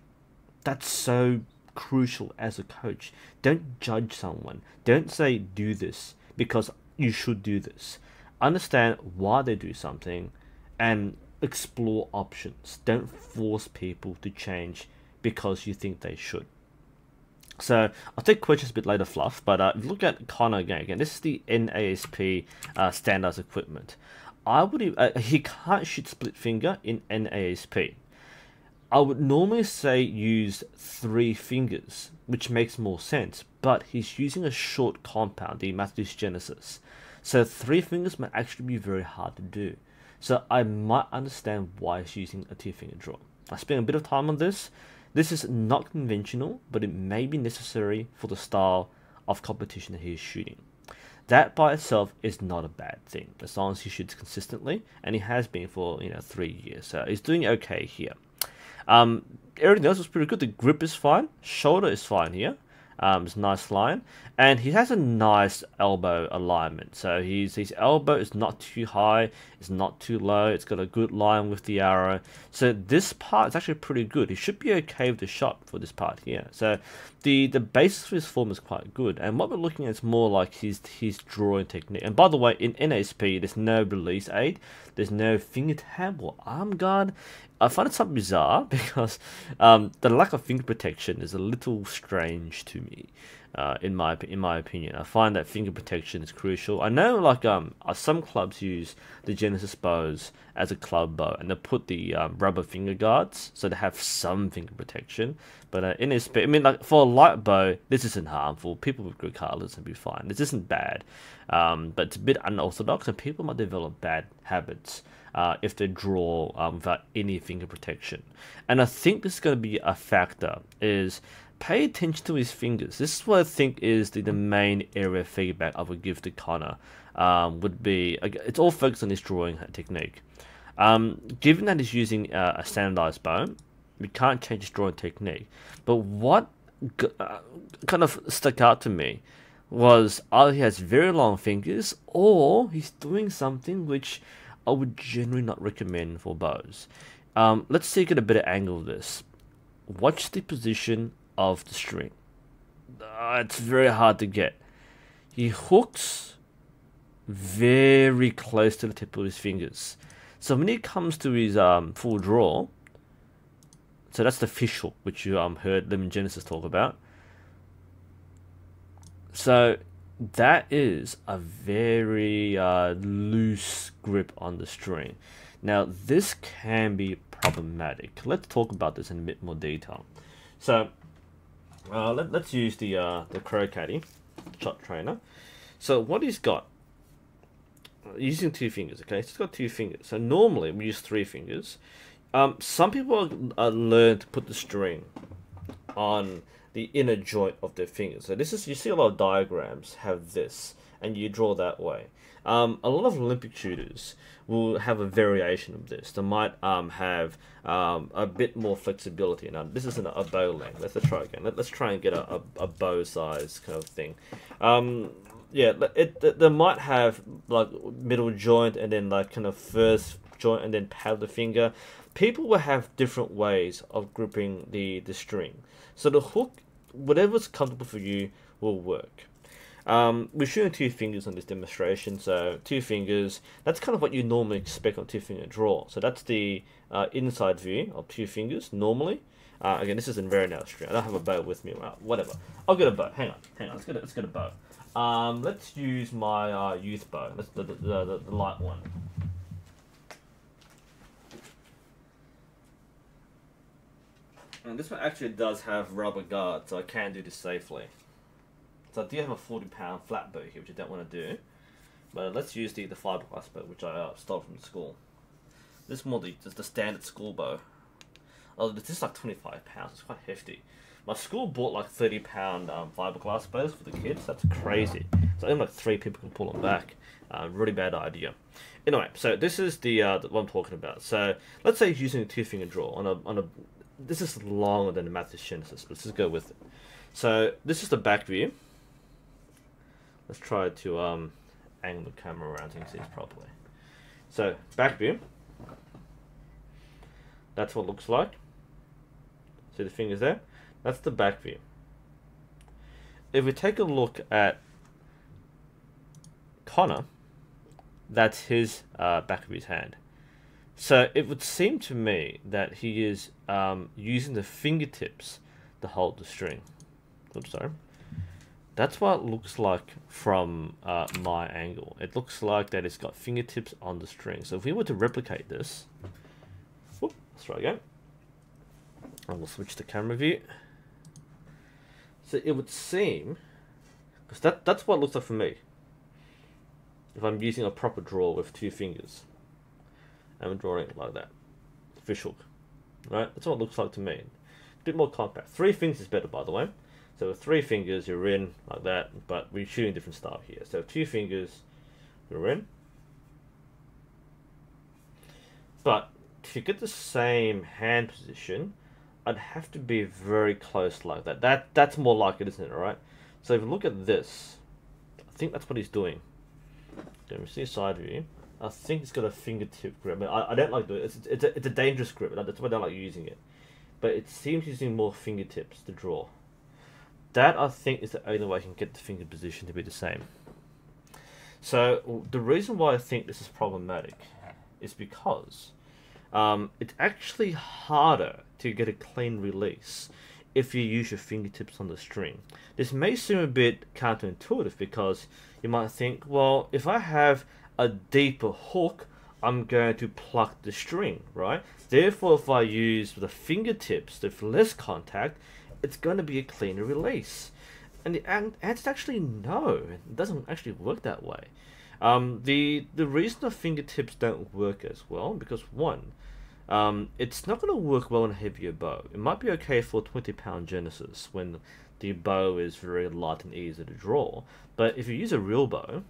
That's so crucial as a coach. Don't judge someone. Don't say do this because you should do this. Understand why they do something and explore options. Don't force people to change because you think they should. So I'll take questions a bit later, Fluff, but if you look at Connor again, this is the NASP standards equipment. He can't shoot split finger in NASP. I would normally say use 3 fingers, which makes more sense, but he's using a short compound, the Matthew's Genesis. So 3 fingers might actually be very hard to do. So I might understand why he's using a 2-finger draw. I spent a bit of time on this. This is not conventional, but it may be necessary for the style of competition that he is shooting. That by itself is not a bad thing, as long as he shoots consistently, and he has been for 3 years. So he's doing okay here. Everything else was pretty good. The grip is fine, shoulder is fine here. It's a nice line, and he has a nice elbow alignment. So his elbow is not too high, it's not too low. It's got a good line with the arrow. So this part is actually pretty good. He should be okay with the shot for this part here. So the basis for his form is quite good, and what we're looking at is more like his drawing technique. And by the way, in NASP, there's no release aid, there's no finger tab or arm guard. I find it something bizarre because the lack of finger protection is a little strange to me. In my opinion, I find that finger protection is crucial. I know, like some clubs use the Genesis bows as a club bow, and they put the rubber finger guards so they have some finger protection. But in this, I mean, like for a light bow, this isn't harmful. People with good colors will be fine. This isn't bad, but it's a bit unorthodox, and people might develop bad habits if they draw without any finger protection. And I think this is going to be a factor. Is pay attention to his fingers. This is what I think is the main area of feedback I would give to Connor. Would be, it's all focused on his drawing technique. Given that he's using a standardized bow, we can't change his drawing technique. But what kind of stuck out to me was either he has very long fingers or he's doing something which I would generally not recommend for bows. Let's take a better angle of this. Watch the position of the string. It's very hard to get. He hooks very close to the tip of his fingers. So when it comes to his full draw, so that's the fish hook, which you heard Lemon Genesis talk about. So that is a very loose grip on the string. Now this can be problematic. Let's talk about this in a bit more detail. So let's use the Crow Caddy shot trainer. So what he's got, using 2 fingers, okay? So he's got 2 fingers. So normally we use 3 fingers. Some people learn to put the string on the inner joint of their fingers. So this is, you see a lot of diagrams have this, and you draw that way. A lot of Olympic shooters will have a variation of this. They might have a bit more flexibility. Now this isn't a bow length. Let's try again. Let's try and get a bow size kind of thing. Yeah, they might have like middle joint and then like kind of first joint and then pad the finger. People will have different ways of gripping the string. So the hook, whatever's comfortable for you, will work. We're shooting 2 fingers on this demonstration, so 2 fingers, that's kind of what you normally expect on 2-finger draw. So that's the inside view of 2 fingers, normally. Again, this isn't very narrow string. I don't have a bow with me. Well, whatever. I'll get a bow. Hang on. Let's get a bow. Let's use my youth bow. That's the light one. And this one actually does have rubber guards, so I can do this safely. So I do have a 40-pound flat bow here, which I don't want to do. But let's use the fiberglass bow, which I stole from school. This is more just the standard school bow. Oh, this is like 25 pounds. It's quite hefty. My school bought like 30-pound fiberglass bows for the kids. That's crazy. So only like 3 people can pull them back. Really bad idea. Anyway, so this is the what I'm talking about. So let's say he's using a 2-finger draw on a. This is longer than the Mathis Genesis. Let's just go with it. So this is the back view. Let's try to angle the camera around so you can see this properly. So back view. That's what it looks like. See the fingers there? That's the back view. If we take a look at Connor, that's his back of his hand. So it would seem to me that he is using the fingertips to hold the string. Oops, sorry. That's what it looks like from my angle. It looks like that it's got fingertips on the string. So if we were to replicate this, whoop, let's try again. And we'll switch to camera view. So it would seem, because that's what it looks like for me. If I'm using a proper draw with 2 fingers. I'm drawing it like that. Fish hook. Right? That's what it looks like to me. A bit more compact. 3 fingers is better, by the way. So with 3 fingers, you're in like that, but we're shooting different style here. So 2 fingers, you're in. But to get the same hand position, I'd have to be very close like that. That's more like it, isn't it? Alright? So if you look at this, I think that's what he's doing. Let me see a side view. I think it's got a fingertip grip. I don't like doing it. It's a dangerous grip. That's why I don't like using it. But it seems using more fingertips to draw. That, I think, is the only way I can get the finger position to be the same. So the reason why I think this is problematic is because it's actually harder to get a clean release if you use your fingertips on the string. This may seem a bit counterintuitive because you might think, well, if I have a deeper hook, I'm going to pluck the string, right? Therefore, if I use the fingertips with less contact, it's going to be a cleaner release. And the answer is actually no. It doesn't actually work that way. The reason the fingertips don't work as well, because one, it's not going to work well on a heavier bow. It might be okay for a 20-pound Genesis when the bow is very light and easy to draw. But if you use a real bow,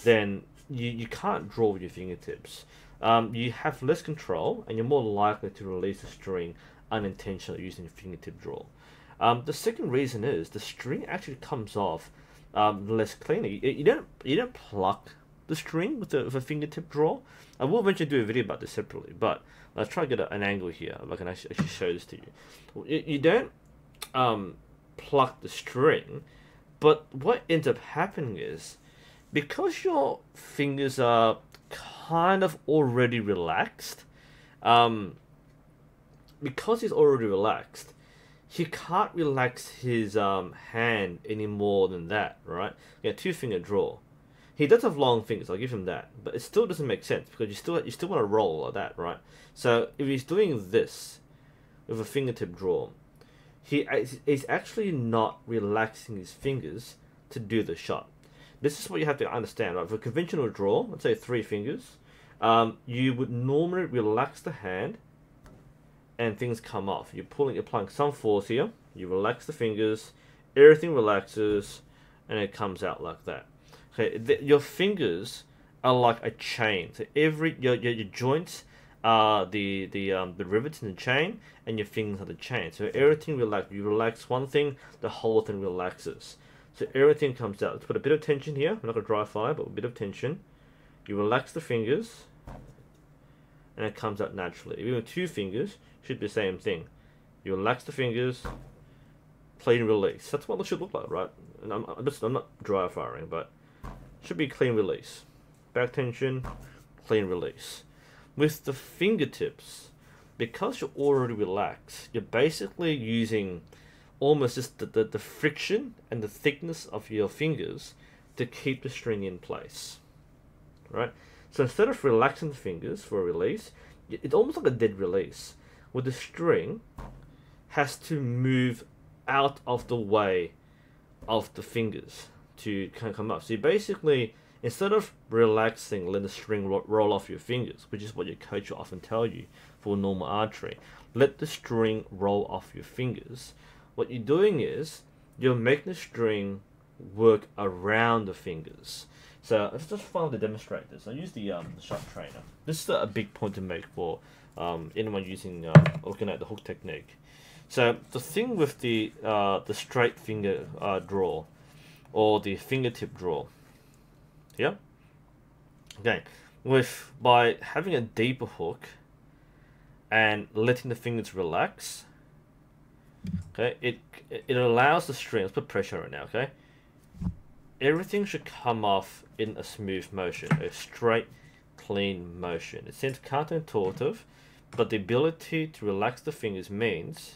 then you can't draw with your fingertips. You have less control, and you're more likely to release the string unintentionally using a fingertip draw. The second reason is the string actually comes off less cleanly. You don't pluck the string with a fingertip draw. I will eventually do a video about this separately, but let's try to get an angle here. I can actually show this to you. You don't pluck the string, but what ends up happening is, because your fingers are kind of already relaxed, because he's already relaxed, he can't relax his hand any more than that, right? Yeah, 2-finger draw. He does have long fingers, I'll give him that, but it still doesn't make sense because you still want to roll like that, right? So if he's doing this with a fingertip draw, he's actually not relaxing his fingers to do the shot. This is what you have to understand, right? For a conventional draw, let's say 3 fingers, you would normally relax the hand and things come off. You're applying some force here, you relax the fingers, everything relaxes, and it comes out like that. Okay, your fingers are like a chain. So your joints are the rivets in the chain, and your fingers are the chain. So everything relaxes. You relax one thing, the whole thing relaxes. So everything comes out. Let's put a bit of tension here. I'm not going to dry fire, but a bit of tension. You relax the fingers, and it comes out naturally. Even with 2 fingers, should be the same thing. You relax the fingers, clean release. That's what it should look like, right? and I'm not dry firing, but should be clean release. Back tension, clean release. With the fingertips, because you're already relaxed, you're basically using almost just the friction and the thickness of your fingers to keep the string in place, right? So instead of relaxing the fingers for a release, it's almost like a dead release, where the string has to move out of the way of the fingers to kind of come up. So you basically, instead of relaxing, let the string roll off your fingers, which is what your coach will often tell you for normal archery. Let the string roll off your fingers. What you're doing is you're making the string work around the fingers. So let's just finally demonstrate this. I'll use the shot trainer. This is a big point to make for anyone using looking at the hook technique. So the thing with the straight finger draw, or the fingertip draw, yeah. Okay, by having a deeper hook and letting the fingers relax, okay, it allows the string. Let's put pressure on it now. Okay, everything should come off in a smooth motion, a straight, clean motion. It seems counterintuitive, but the ability to relax the fingers means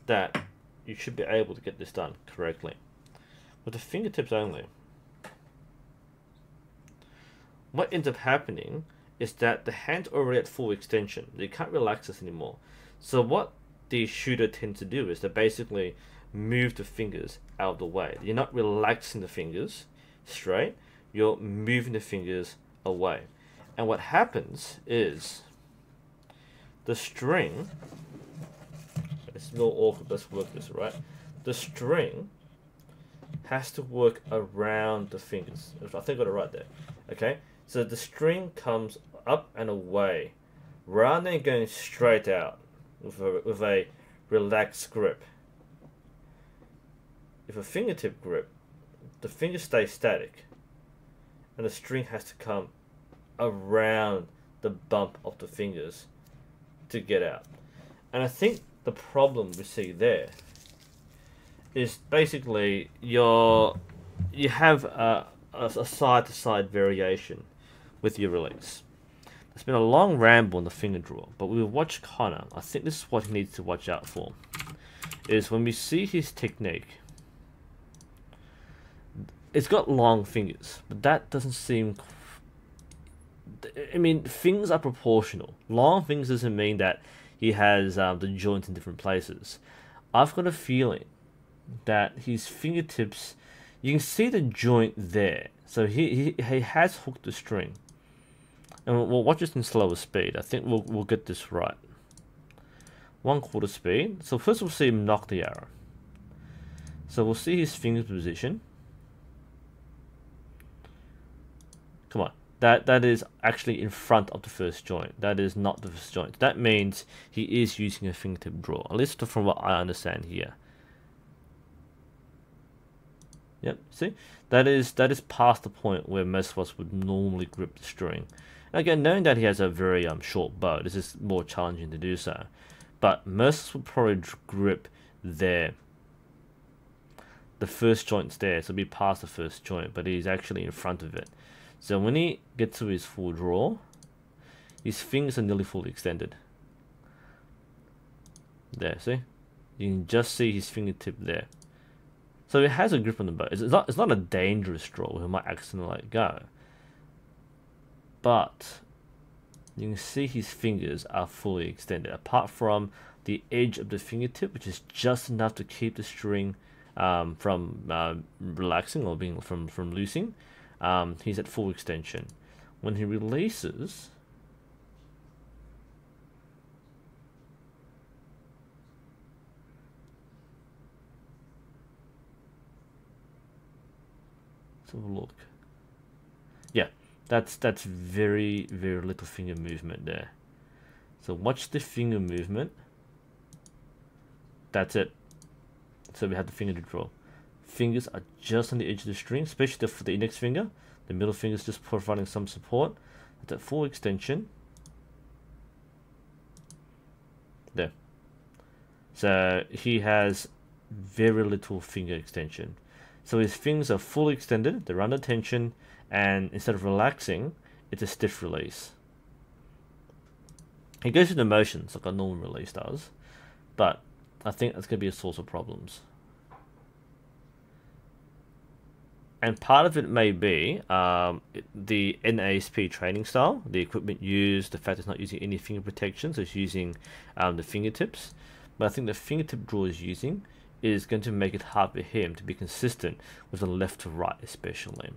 that you should be able to get this done correctly. With the fingertips only, what ends up happening is that the hand's already at full extension. You can't relax this anymore. So what the shooter tends to do is to basically move the fingers out of the way. You're not relaxing the fingers straight, you're moving the fingers away. And what happens is the string, it's a little awkward, let's work this, right? The string has to work around the fingers. I think I got it right there. Okay, so the string comes up and away rather than going straight out with a relaxed grip. If a fingertip grip, the fingers stay static and the string has to come around the bump of the fingers to get out. And I think the problem we see there is basically you have a side-to-side variation with your release. It's been a long ramble on the finger draw, but we'll watch Connor. I think this is what he needs to watch out for, is when we see his technique, it's got long fingers, but that doesn't seem... I mean, fingers are proportional. Long fingers doesn't mean that he has the joints in different places. I've got a feeling that his fingertips, you can see the joint there. So he has hooked the string. And we'll watch this in slower speed. I think we'll get this right. 1/4 speed. So first we'll see him knock the arrow. So we'll see his finger position. Come on. That is actually in front of the first joint. That is not the first joint. That means he is using a fingertip draw, at least from what I understand here. Yep, see? That is past the point where most of us would normally grip the string. And again, knowing that he has a very short bow, this is more challenging to do so. But most of us would probably grip there. The first joint's there, so it'll be past the first joint, but he's actually in front of it. So when he gets to his full draw, his fingers are nearly fully extended. There, see? You can just see his fingertip there. So it has a grip on the bow. It's not a dangerous draw where he might accidentally let go. But you can see his fingers are fully extended. Apart from the edge of the fingertip, which is just enough to keep the string from relaxing or being from loosing. He's at full extension. When he releases, let's have a look. Yeah, that's very little finger movement there. So watch the finger movement. That's it. So we have the finger to draw. Fingers are just on the edge of the string, especially for the index finger. The middle finger is just providing some support. At that full extension. There. So he has very little finger extension. So his fingers are fully extended, they're under tension, and instead of relaxing, it's a stiff release. He goes through the motions like a normal release does, but I think that's going to be a source of problems. And part of it may be the NASP training style, the equipment used, the fact it's not using any finger protection, so it's using the fingertips. But I think the fingertip draw is using is going to make it hard for him to be consistent with the left to right, especially.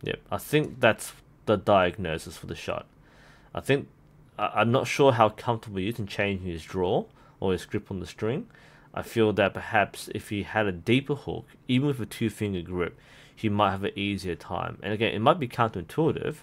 Yep, I think that's the diagnosis for the shot. I think I'm not sure how comfortable he is in changing his draw or his grip on the string. I feel that perhaps if he had a deeper hook, even with a 2-finger grip, he might have an easier time. And again, it might be counterintuitive,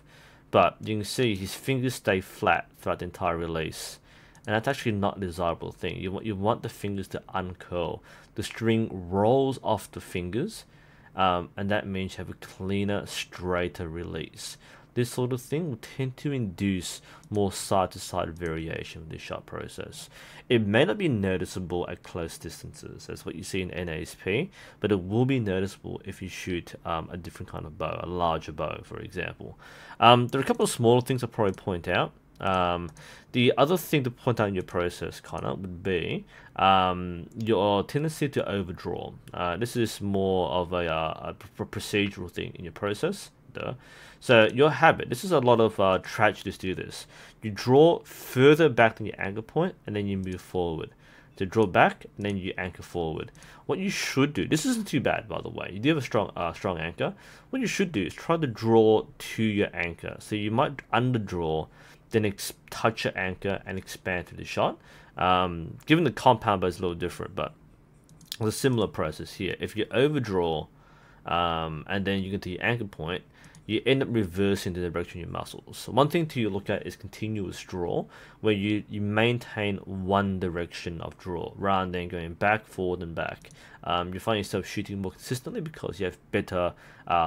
but you can see his fingers stay flat throughout the entire release. And that's actually not a desirable thing. You want the fingers to uncurl. The string rolls off the fingers, and that means you have a cleaner, straighter release. This sort of thing will tend to induce more side-to-side variation with the shot process. It may not be noticeable at close distances, that's what you see in NASP, but it will be noticeable if you shoot a different kind of bow, a larger bow, for example. There are a couple of smaller things I'll probably point out. The other thing to point out in your process, Connor, would be your tendency to overdraw. This is more of a procedural thing in your process. So your habit, this is a lot of tragedies do this. You draw further back than your anchor point, and then you move forward. To draw back, and then you anchor forward. What you should do, this isn't too bad by the way, you do have a strong anchor. What you should do is try to draw to your anchor. So you might underdraw, then touch your anchor and expand through the shot. Given the compound bow is a little different, but it's a similar process here. If you overdraw, and then you get to your anchor point, you end up reversing the direction of your muscles. So one thing to look at is continuous draw, where you maintain one direction of draw rather than going back, forward, and back. You find yourself shooting more consistently because you have better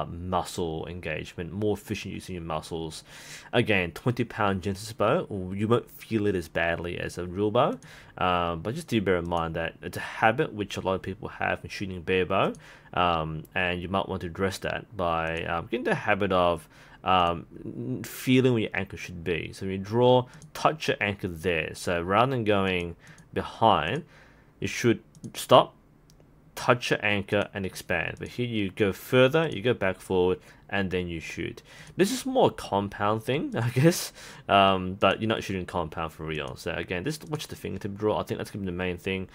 muscle engagement, more efficient use of your muscles. Again, 20-pound Genesis bow, you won't feel it as badly as a real bow, but just do bear in mind that it's a habit which a lot of people have in shooting bare bow, and you might want to address that by getting the habit of feeling where your anchor should be. So when you draw, touch your anchor there. So rather than going behind, you should stop, touch your anchor, and expand. But here you go further, you go back, forward, and then you shoot. This is more a compound thing, I guess, but you're not shooting compound for real. So again, just watch the fingertip draw. I think that's going to be the main thing.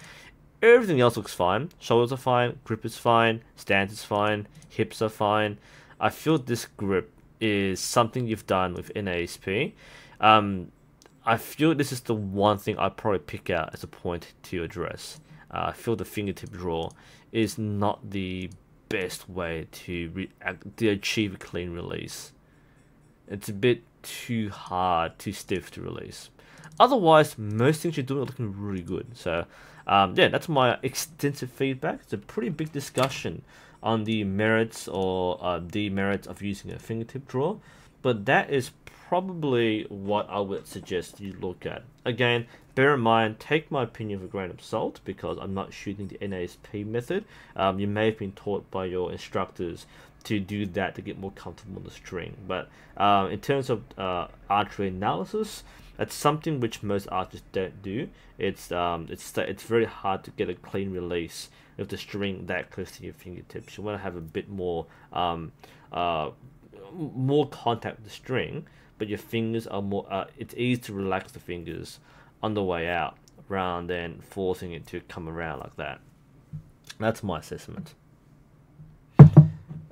Everything else looks fine. Shoulders are fine, grip is fine, stance is fine, hips are fine. I feel this grip is something you've done with NASP. I feel this is the one thing I'd probably pick out as a point to address. I feel the fingertip draw is not the best way to achieve a clean release. It's a bit too hard, too stiff to release. Otherwise, most things you're doing are looking really good. So, yeah, that's my extensive feedback. It's a pretty big discussion on the merits or demerits of using a fingertip draw, but that is probably what I would suggest you look at. Again, bear in mind, take my opinion with a grain of salt because I'm not shooting the NASP method. You may have been taught by your instructors to do that to get more comfortable on the string, but in terms of archery analysis, that's something which most archers don't do. It's very hard to get a clean release with the string that close to your fingertips. You want to have a bit more more contact with the string, but your fingers are more. It's easy to relax the fingers on the way out rather than forcing it to come around like that. That's my assessment.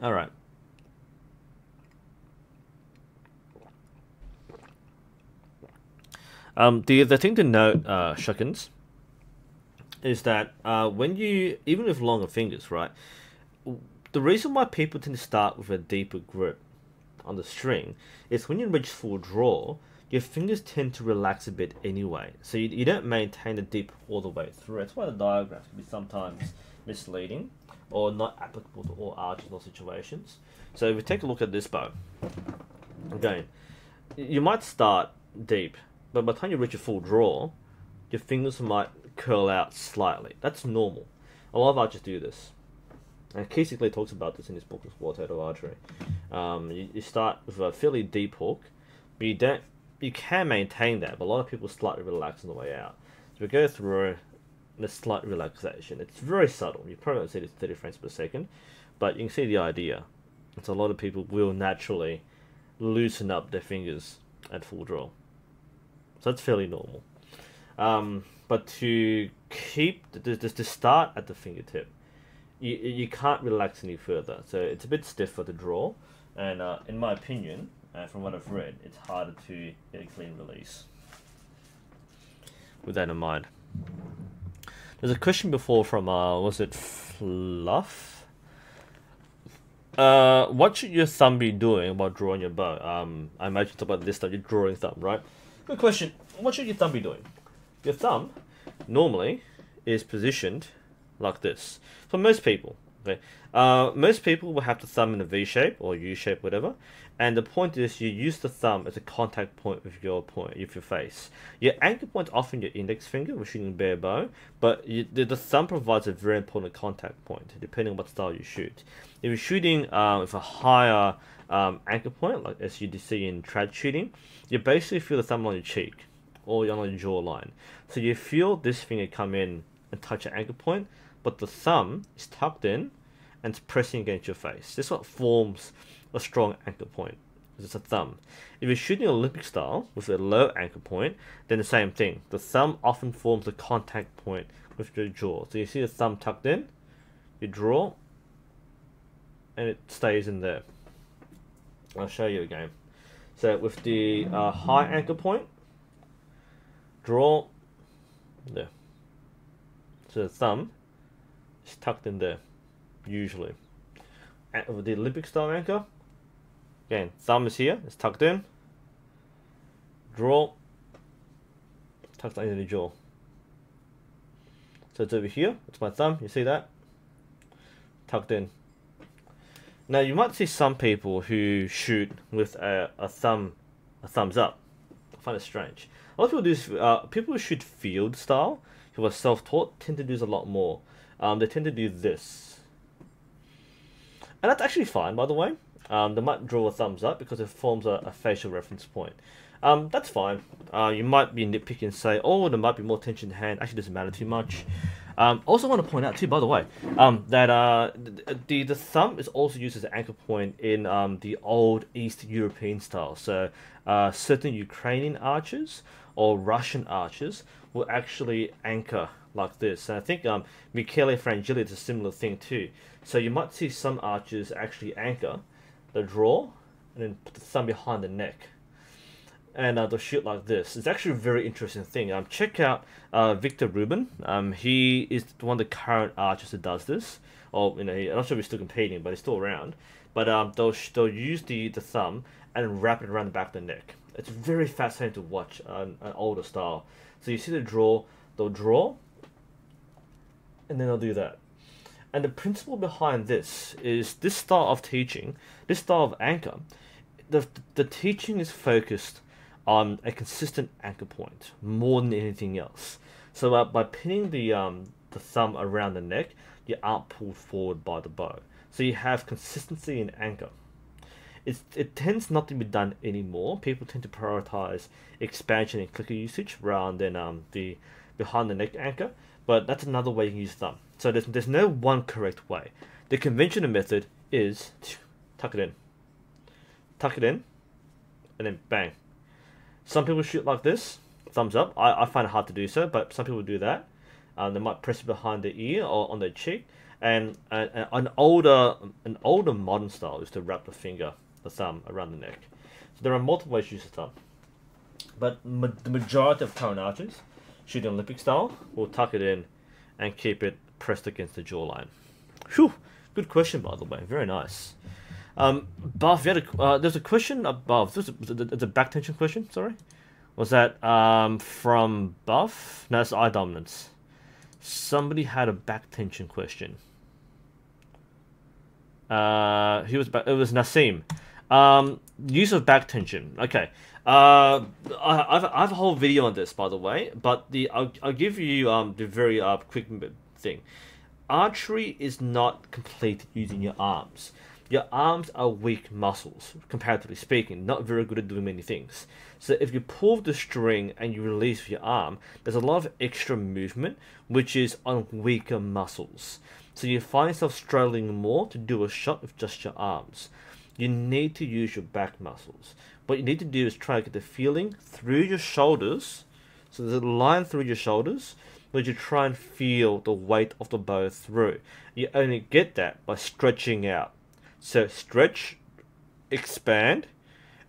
All right. The thing to note, Shuckins, is that when you, even with longer fingers, right, the reason why people tend to start with a deeper grip on the string is when you reach full draw, your fingers tend to relax a bit anyway. So you don't maintain the deep all the way through. That's why the diagrams can be sometimes misleading or not applicable to all archers or situations. So if we take a look at this bow, again, you might start deep, but by the time you reach a full draw, your fingers might curl out slightly. That's normal. A lot of archers do this. And Keesiklee talks about this in his book, Untitled Archery. You start with a fairly deep hook, but you can maintain that, but a lot of people slightly relax on the way out. So we go through the slight relaxation. It's very subtle. You probably won't see this 30 frames per second, but you can see the idea. It's a lot of people will naturally loosen up their fingers at full draw. So that's fairly normal. But to keep to start at the fingertip, you can't relax any further. So it's a bit stiff for the draw, and in my opinion, from what I've read, it's harder to get a clean release. With that in mind, there's a question before from was it Fluff? What should your thumb be doing while drawing your bow? I imagine talk about this stuff. You're drawing thumb, right? Good question. What should your thumb be doing? Your thumb normally is positioned like this. For most people, okay, most people will have the thumb in a V shape or U shape, whatever. And the point is, you use the thumb as a contact point with your face. Your anchor point is often your index finger, we're shooting a bare bow, but the thumb provides a very important contact point, depending on what style you shoot. If you're shooting with a higher anchor point, like as you see in trad shooting, you basically feel the thumb on your cheek or on your jawline. So you feel this finger come in and touch your anchor point, but the thumb is tucked in and it's pressing against your face. This is what forms a strong anchor point. It's a thumb. If you're shooting Olympic style with a low anchor point, then the same thing. The thumb often forms a contact point with your jaw. So you see the thumb tucked in, you draw, and it stays in there. I'll show you again. So with the high anchor point, draw, there. So the thumb is tucked in there, usually. And with the Olympic style anchor, again, thumb is here, it's tucked in, draw, tucked into the jaw. So it's over here, it's my thumb, you see that? Tucked in. Now you might see some people who shoot with a thumbs up. I find it strange. A lot of people do this, people who shoot field style, who are self-taught, tend to do this a lot more. They tend to do this. And that's actually fine, by the way. They might draw a thumbs up because it forms a facial reference point. That's fine. You might be nitpicking and say, oh, there might be more tension in the hand. Actually, doesn't matter too much. Also want to point out too, by the way, that the thumb is also used as an anchor point in the old East European style. So certain Ukrainian archers or Russian archers will actually anchor like this. And I think Michele Frangilli is a similar thing too. So you might see some archers actually anchor the draw and then put the thumb behind the neck. And they'll shoot like this. It's actually a very interesting thing. Check out Victor Rubin. He is one of the current archers that does this. Or I'm not sure if he's still competing, but he's still around. But they'll use the thumb and wrap it around the back of the neck. It's very fascinating to watch an older style. So you see the draw, they'll draw, and then they'll do that. And the principle behind this is this style of teaching, this style of anchor, the teaching is focused on a consistent anchor point more than anything else. So by pinning the thumb around the neck, you aren't pulled forward by the bow. So you have consistency in anchor. It tends not to be done anymore. People tend to prioritize expansion and clicker usage rather than the behind the neck anchor. But that's another way you can use thumb. So there's no one correct way. The conventional method is tuck it in, and then bang. Some people shoot like this, thumbs up. I find it hard to do so, but some people do that. They might press it behind the ear or on their cheek. And an older modern style is to wrap the thumb around the neck. So there are multiple ways to use the thumb. But the majority of current archers shooting Olympic style will tuck it in and keep it pressed against the jawline. Whew, good question, by the way. Very nice. Buff, there's a question above. There's a back tension question, sorry. Was that from Buff? No, it's eye dominance. Somebody had a back tension question. It was Nassim. Use of back tension. Okay. I have a whole video on this, by the way, but I'll give you the very quick thing. archery is not completed using your arms. Your arms are weak muscles, comparatively speaking, not very good at doing many things. So if you pull the string and you release with your arm, there's a lot of extra movement, which is on weaker muscles. So you find yourself struggling more to do a shot with just your arms. You need to use your back muscles. What you need to do is try to get the feeling through your shoulders. So there's a line through your shoulders, where you try and feel the weight of the bow through. You only get that by stretching out. So stretch, expand,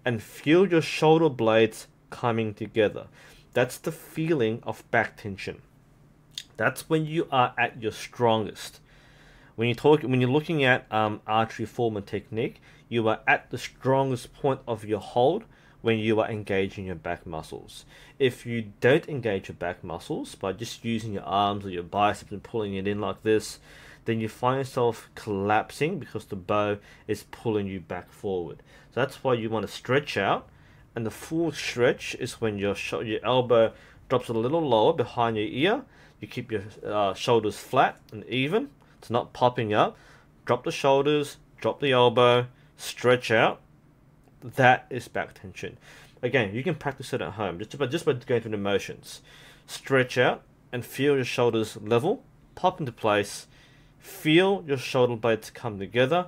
and feel your shoulder blades coming together. That's the feeling of back tension. That's when you are at your strongest. When you're looking at archery form and technique, you are at the strongest point of your hold when you are engaging your back muscles. If you don't engage your back muscles by just using your arms or your biceps and pulling it in like this, then you find yourself collapsing because the bow is pulling you back forward. So that's why you want to stretch out, and the full stretch is when your elbow drops a little lower behind your ear. You keep your shoulders flat and even. It's not popping up. Drop the shoulders, drop the elbow, stretch out. That is back tension. Again, you can practice it at home just by going through the motions. Stretch out and feel your shoulders level, pop into place, feel your shoulder blades come together.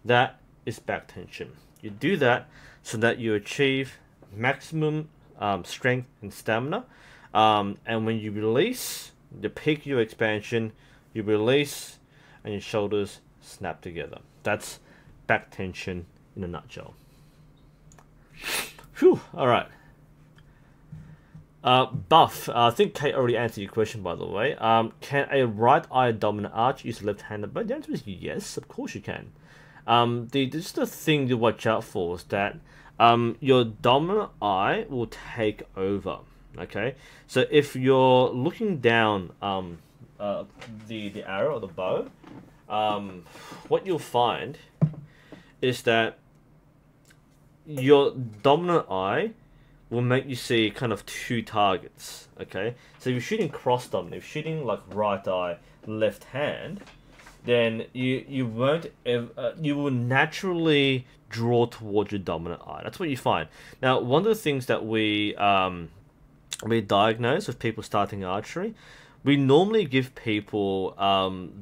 That is back tension. You do that so that you achieve maximum strength and stamina. And when you release, the peak of your expansion, you release and your shoulders snap together. That's back tension in a nutshell. Whew, alright. Buff, I think Kate already answered your question, by the way. Can a right-eye dominant archer use a left-handed bow? The answer is yes, of course you can. Just the thing to watch out for is that your dominant eye will take over. Okay, so if you're looking down the arrow or the bow, what you'll find is that your dominant eye will make you see kind of two targets. Okay, so if you're shooting cross dominant, if you're shooting like right eye, left hand, then you will naturally draw towards your dominant eye. That's what you find. Now, one of the things that we diagnose with people starting archery, we normally give people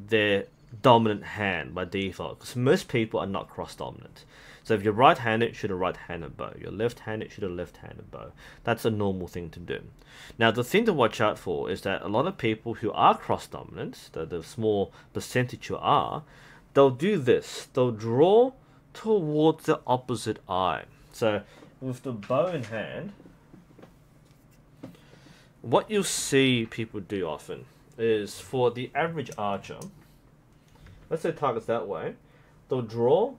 their dominant hand by default, because most people are not cross dominant. So if you're right-handed, shoot a right-handed bow. You're left-handed, shoot a left-handed bow. That's a normal thing to do. Now, the thing to watch out for is that a lot of people who are cross-dominant, the small percentage who are, they'll do this. They'll draw towards the opposite eye. So with the bow in hand, what you'll see people do often is, for the average archer, let's say target's that way, they'll draw,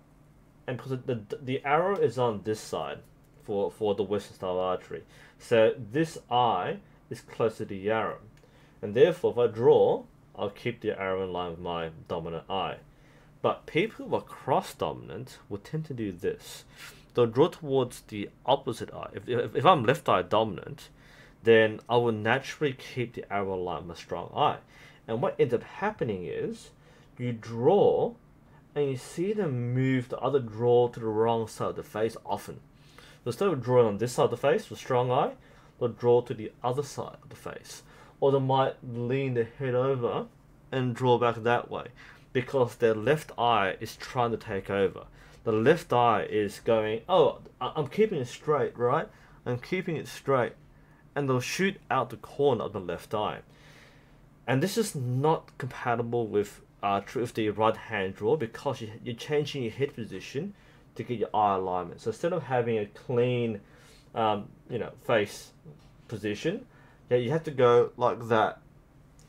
and because the arrow is on this side for the Western style archery, so this eye is closer to the arrow, and therefore if I draw, I'll keep the arrow in line with my dominant eye. But people who are cross dominant will tend to do this. They'll draw towards the opposite eye. If I'm left eye dominant, then I will naturally keep the arrow in line with my strong eye. And what ends up happening is, you draw, and you see them move the other draw to the wrong side of the face often. So instead of drawing on this side of the face with strong eye, they'll draw to the other side of the face. Or they might lean their head over and draw back that way, because their left eye is trying to take over. The left eye is going, oh, I'm keeping it straight, right? I'm keeping it straight. And they'll shoot out the corner of the left eye. And this is not compatible with the right hand draw, because you're changing your head position to get your eye alignment. So instead of having a clean face position, you have to go like that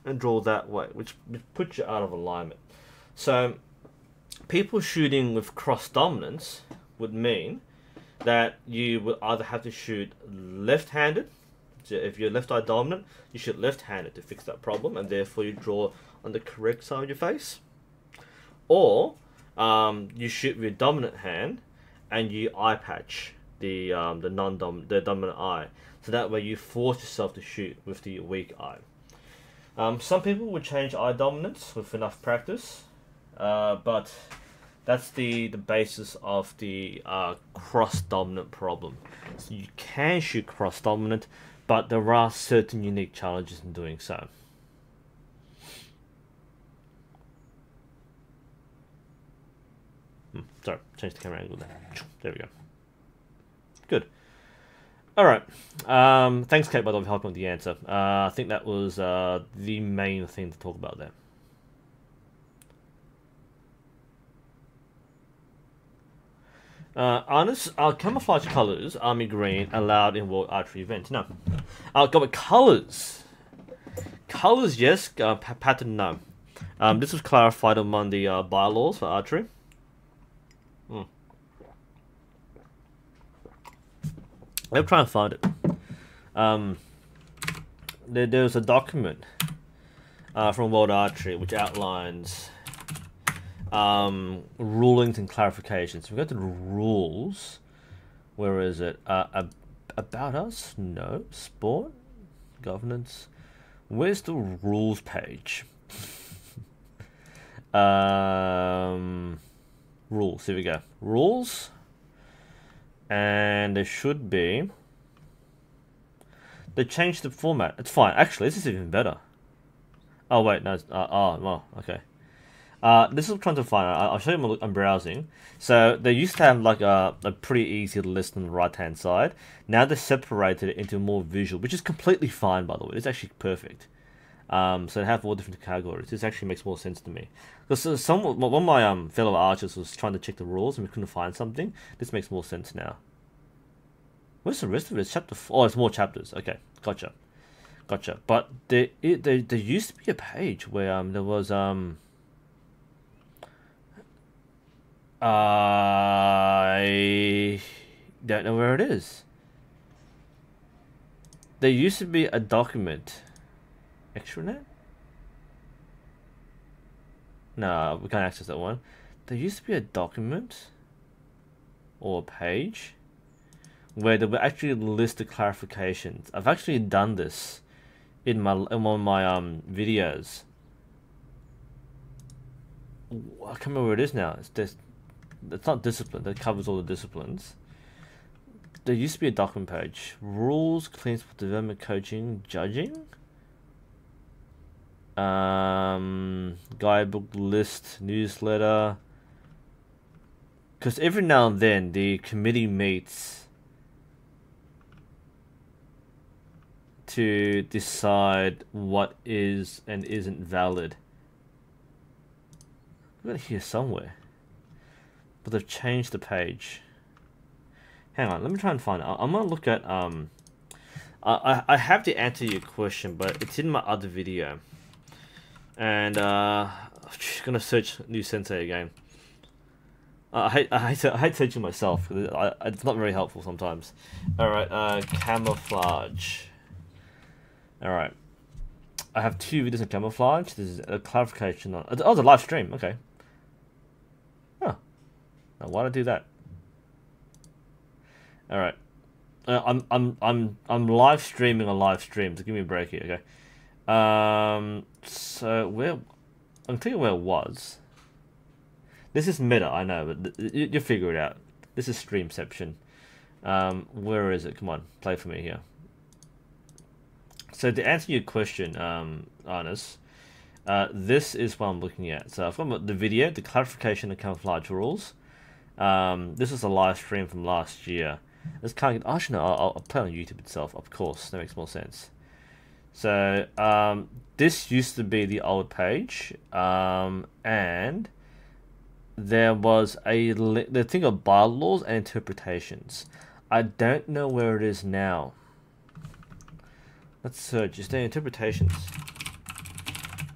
and draw that way, which puts you out of alignment. So people shooting with cross dominance would mean that you would either have to shoot left-handed. So if you're left eye dominant, you shoot left-handed to fix that problem, and therefore you draw on the correct side of your face. Or you shoot with your dominant hand and you eye patch the dominant eye, so that way you force yourself to shoot with the weak eye. Some people would change eye dominance with enough practice, but that's the basis of the cross-dominant problem. So you can shoot cross-dominant, but there are certain unique challenges in doing so. Sorry, change the camera angle there. There we go. Good. Alright. Thanks, Kate, by the way, for helping with the answer. I think that was the main thing to talk about there. Honest, camouflage colors, army green, allowed in World Archery events. No. Got colors. Colors, yes. Pattern, no. This was clarified among the bylaws for archery. I'm trying to find it. There's a document from World Archery which outlines rulings and clarifications. We go to the rules. Where is it? About us? No. Sport? Governance? Where's the rules page? Rules. Here we go. Rules. And there should be. They changed the format. It's fine. Actually, this is even better. Oh wait, no. Well, okay. This is what I'm trying to find. I'll show you. I'm browsing. So they used to have like a pretty easy list on the right hand side. Now they separated it into more visual, which is completely fine, by the way. It's actually perfect. So they have all different categories. This actually makes more sense to me. Because one of my fellow archers was trying to check the rules and we couldn't find something. This makes more sense now. Where's the rest of it? It's chapter 4. Oh, it's more chapters. Okay, gotcha. But there used to be a page where there was I don't know where it is. There used to be a document. Extranet? No, we can't access that one. There used to be a document or a page where they would actually list the clarifications. I've actually done this in one of my videos. I can't remember where it is now. It's not discipline. That covers all the disciplines. There used to be a document page. Rules, clean sport development, coaching, judging. Guidebook, list, newsletter. Because every now and then the committee meets to decide what is and isn't valid. I've got it here somewhere, but they've changed the page. Hang on, let me try and find it. I'm gonna look at I have to answer your question, but it's in my other video. And I'm just gonna search NUSensei again. I hate searching myself because it's not very helpful sometimes. All right, camouflage. All right, I have 2 videos on camouflage. This is a clarification on. Oh, the live stream. Okay. Huh. Now why did I do that? All right. I'm live streaming a live stream. So give me a break here. Okay. So where I'm thinking where it was. This is meta, I know, but you figure it out. This is Streamception. Where is it? Come on, play for me here. So to answer your question, Arnis, this is what I'm looking at. So I've got the video, the clarification of camouflage rules. This is a live stream from last year. This can't. Actually, no, I'll play on YouTube itself. Of course, that makes more sense. So this used to be the old page, and there was the thing of bylaws and interpretations. I don't know where it is now. Let's search. Is there interpretations?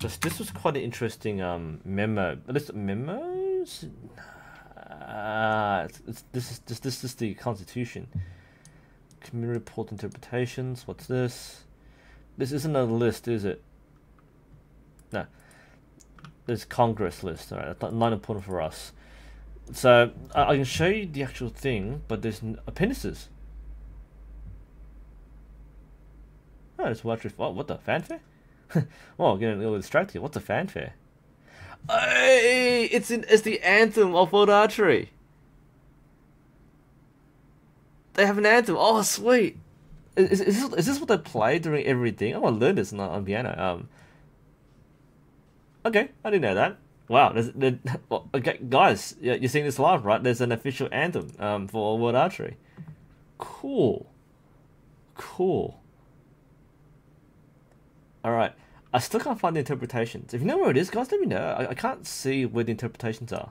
This was quite an interesting memo. Memos? This is the Constitution. Community report interpretations. What's this? This isn't a list, is it? No. There's Congress list. Alright, that's not important for us. So I can show you the actual thing, but there's appendices. Oh, it's what the fanfare? Oh, getting a little distracted. What's a fanfare? Hey, it's the anthem of World Archery. They have an anthem. Oh, sweet. Is this what they play during everything? I want to learn this on piano. Okay, I didn't know that. Wow, well, okay, guys, you're seeing this live, right? There's an official anthem for World Archery. Cool, cool. All right, I still can't find the interpretations. If you know where it is, guys, let me know. I can't see where the interpretations are.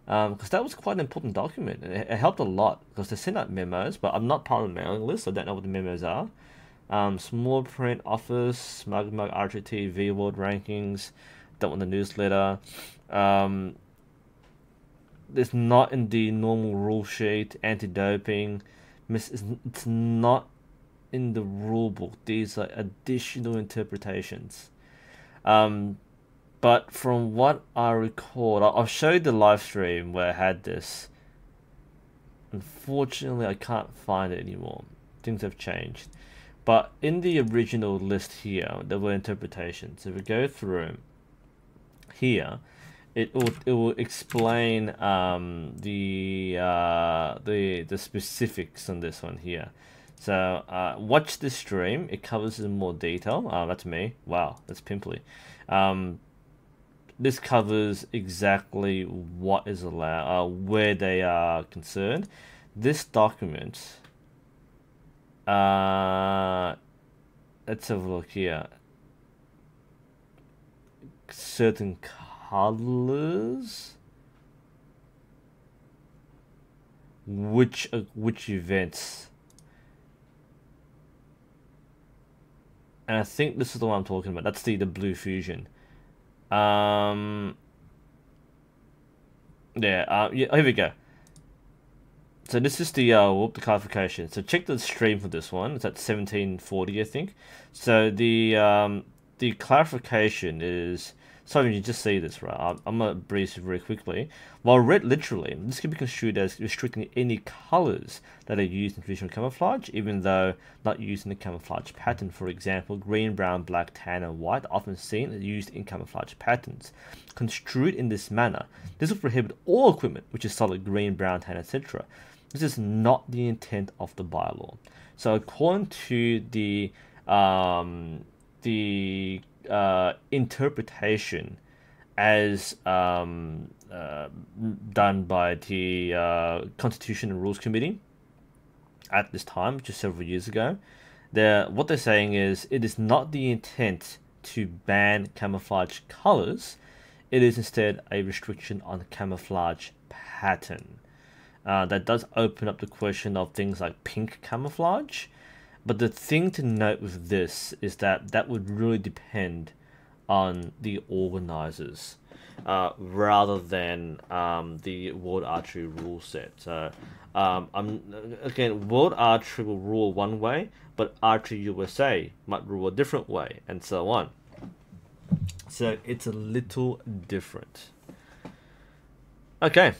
Because that was quite an important document. It helped a lot because they sent out memos, but I'm not part of the mailing list, so I don't know what the memos are. Small print office, Smug Archery TV, World Rankings. Don't want the newsletter. It's not in the normal rule sheet. Anti-doping. It's not in the rule book. These are additional interpretations. But from what I recall, I'll show you the live stream where I had this. Unfortunately, I can't find it anymore. Things have changed. But in the original list here, there were interpretations. If we go through here, it will explain the specifics on this one here. So watch this stream. It covers in more detail. That's me. Wow, that's pimply. This covers exactly what is allowed, where they are concerned. This document, let's have a look here. Certain colors, which events, and I think this is the one I'm talking about. That's the blue fusion. Yeah, here we go. So this is the classification. So check the stream for this one. It's at 1740, I think. So the clarification is, sorry, you just see this, right? I'm gonna breeze it very quickly. While read literally, this can be construed as restricting any colors that are used in traditional camouflage, even though not used in the camouflage pattern. For example, green, brown, black, tan, and white are often seen and used in camouflage patterns. Construed in this manner, this will prohibit all equipment which is solid green, brown, tan, etc. This is not the intent of the bylaw. So according to the interpretation as done by the Constitution and Rules Committee at this time, which is several years ago, what they're saying is it is not the intent to ban camouflage colors. It is instead a restriction on the camouflage pattern. That does open up the question of things like pink camouflage. But the thing to note with this is that would really depend on the organizers rather than the World Archery rule set. So again, World Archery will rule one way, but Archery USA might rule a different way, and so on. So it's a little different. Okay.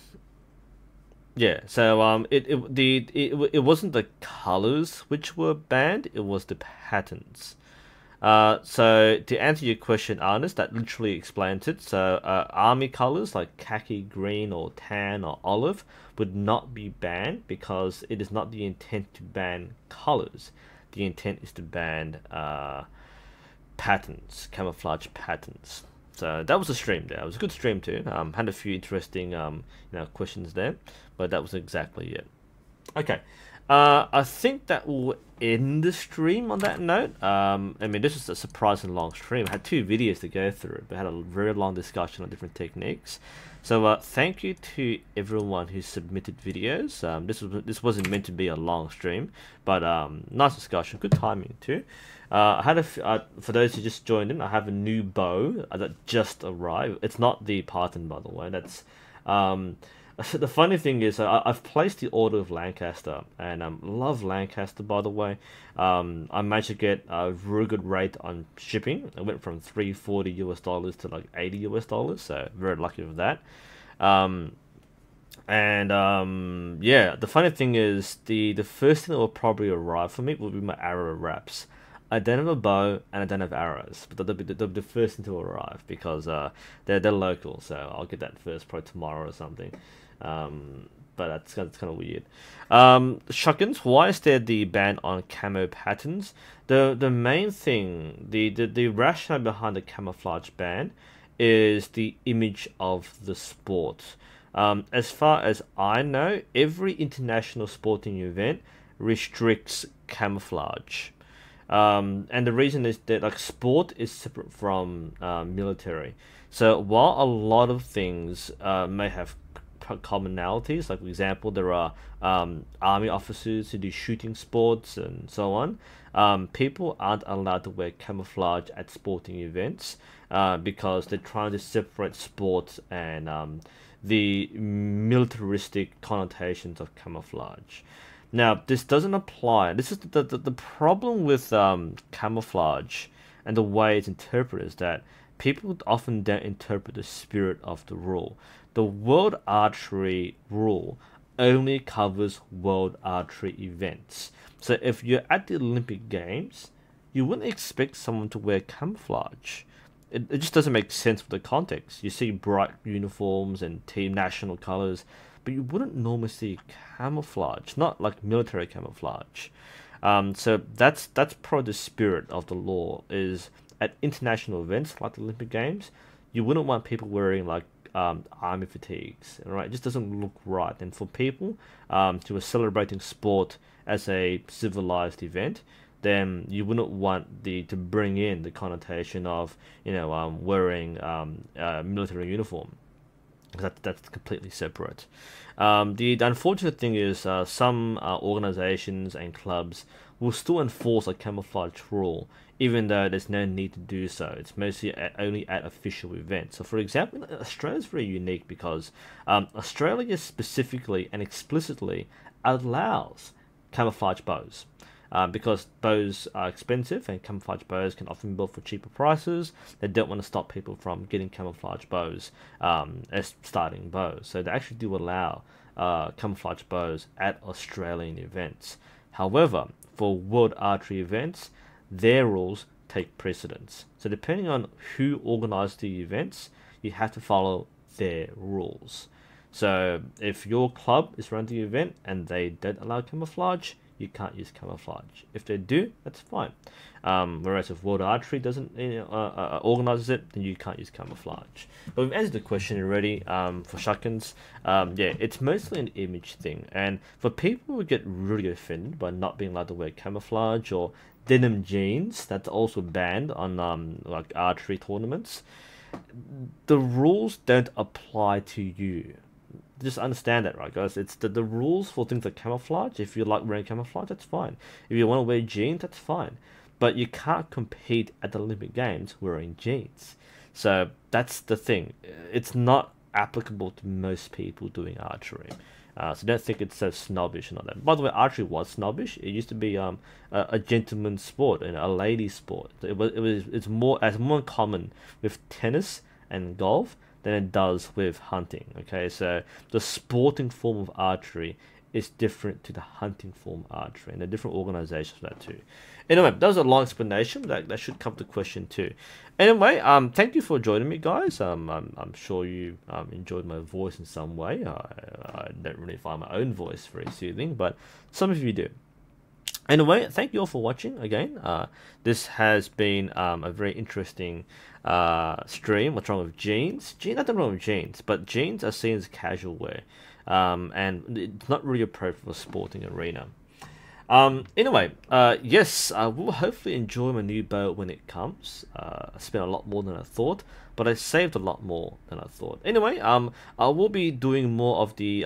Yeah, so it wasn't the colors which were banned, it was the patterns. So to answer your question, Arnis, that literally explains it. So army colors like khaki, green, or tan, or olive would not be banned because it is not the intent to ban colors. The intent is to ban patterns, camouflage patterns. So that was a stream there. It was a good stream too. Had a few interesting questions there, but that was exactly it. Okay, I think that will end the stream on that note. I mean, this is a surprisingly long stream. I had 2 videos to go through, but had a very long discussion on different techniques. So thank you to everyone who submitted videos. This wasn't meant to be a long stream, but nice discussion, good timing too. I had for those who just joined in, I have a new bow that just arrived. It's not the Python, by the way. That's the funny thing is I've placed the order of Lancaster, and love Lancaster, by the way. I managed to get a very good rate on shipping. I went from $340 US to like $80 US, so very lucky with that. Yeah, the funny thing is the first thing that will probably arrive for me will be my arrow wraps. I don't have a bow and I don't have arrows, but they'll be the first thing to arrive because they're local. So I'll get that first probably tomorrow or something. But that's kind of weird. Shotguns. Why is there the ban on camo patterns? The main thing, the rationale behind the camouflage ban is the image of the sport. As far as I know, every international sporting event restricts camouflage. And the reason is that like sport is separate from military. So while a lot of things may have commonalities, like for example, there are army officers who do shooting sports and so on. People aren't allowed to wear camouflage at sporting events because they're trying to separate sport and the militaristic connotations of camouflage. Now, this doesn't apply. This is the problem with camouflage and the way it's interpreted is that people often don't interpret the spirit of the rule. The World Archery rule only covers World Archery events. So if you're at the Olympic Games, you wouldn't expect someone to wear camouflage. It just doesn't make sense with the context. You see bright uniforms and team national colors, but you wouldn't normally see camouflage, not like military camouflage. So that's probably the spirit of the law. Is at international events like the Olympic Games, you wouldn't want people wearing like army fatigues, right? It just doesn't look right. And for people who are celebrating sport as a civilized event, then you wouldn't want to bring in the connotation of wearing military uniform. That's completely separate. The unfortunate thing is some organizations and clubs will still enforce a camouflage rule, even though there's no need to do so. It's mostly only at official events. So, for example, Australia is very unique because Australia specifically and explicitly allows camouflage bows. Because bows are expensive and camouflage bows can often be built for cheaper prices. They don't want to stop people from getting camouflage bows as starting bows. So they actually do allow camouflage bows at Australian events. However, for World Archery events, their rules take precedence. So depending on who organizes the events, you have to follow their rules. So if your club is running the event and they don't allow camouflage, you can't use camouflage. If they do, that's fine. Whereas if World Archery doesn't organizes it, then you can't use camouflage. But we've answered the question already for shotguns. Yeah, it's mostly an image thing. And for people who get really offended by not being allowed to wear camouflage or denim jeans, that's also banned on like archery tournaments, the rules don't apply to you. Just understand that, right, guys? It's the rules for things like camouflage. If you like wearing camouflage, that's fine. If you want to wear jeans, that's fine. But you can't compete at the Olympic Games wearing jeans. So that's the thing. It's not applicable to most people doing archery. So don't think it's so snobbish and all that. By the way, archery was snobbish. It used to be a gentleman's sport and a lady's sport. It's more common with tennis and golf than it does with hunting. Okay, so the sporting form of archery is different to the hunting form of archery, and there are different organizations for that too. Anyway, that was a long explanation, but that should come to question too. Anyway, thank you for joining me, guys. I'm sure you enjoyed my voice in some way. I don't really find my own voice very soothing, but some of you do. Anyway, thank you all for watching again. This has been a very interesting stream. What's wrong with jeans? Nothing wrong with jeans, but jeans are seen as casual wear, and it's not really appropriate for sporting arena. Anyway, yes, I will hopefully enjoy my new bow when it comes. I spent a lot more than I thought, but I saved a lot more than I thought. Anyway, I will be doing more of the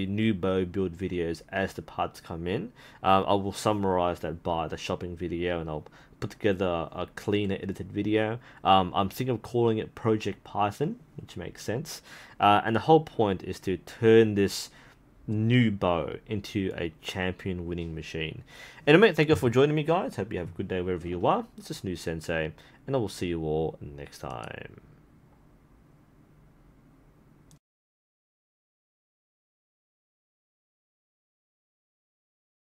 new bow build videos as the parts come in. I will summarize that by the shopping video, and I'll put together a cleaner edited video. I'm thinking of calling it Project Python, which makes sense. And the whole point is to turn this new bow into a champion winning machine. Anyway, thank you for joining me, guys. Hope you have a good day wherever you are. This is NUSensei, and I will see you all next time.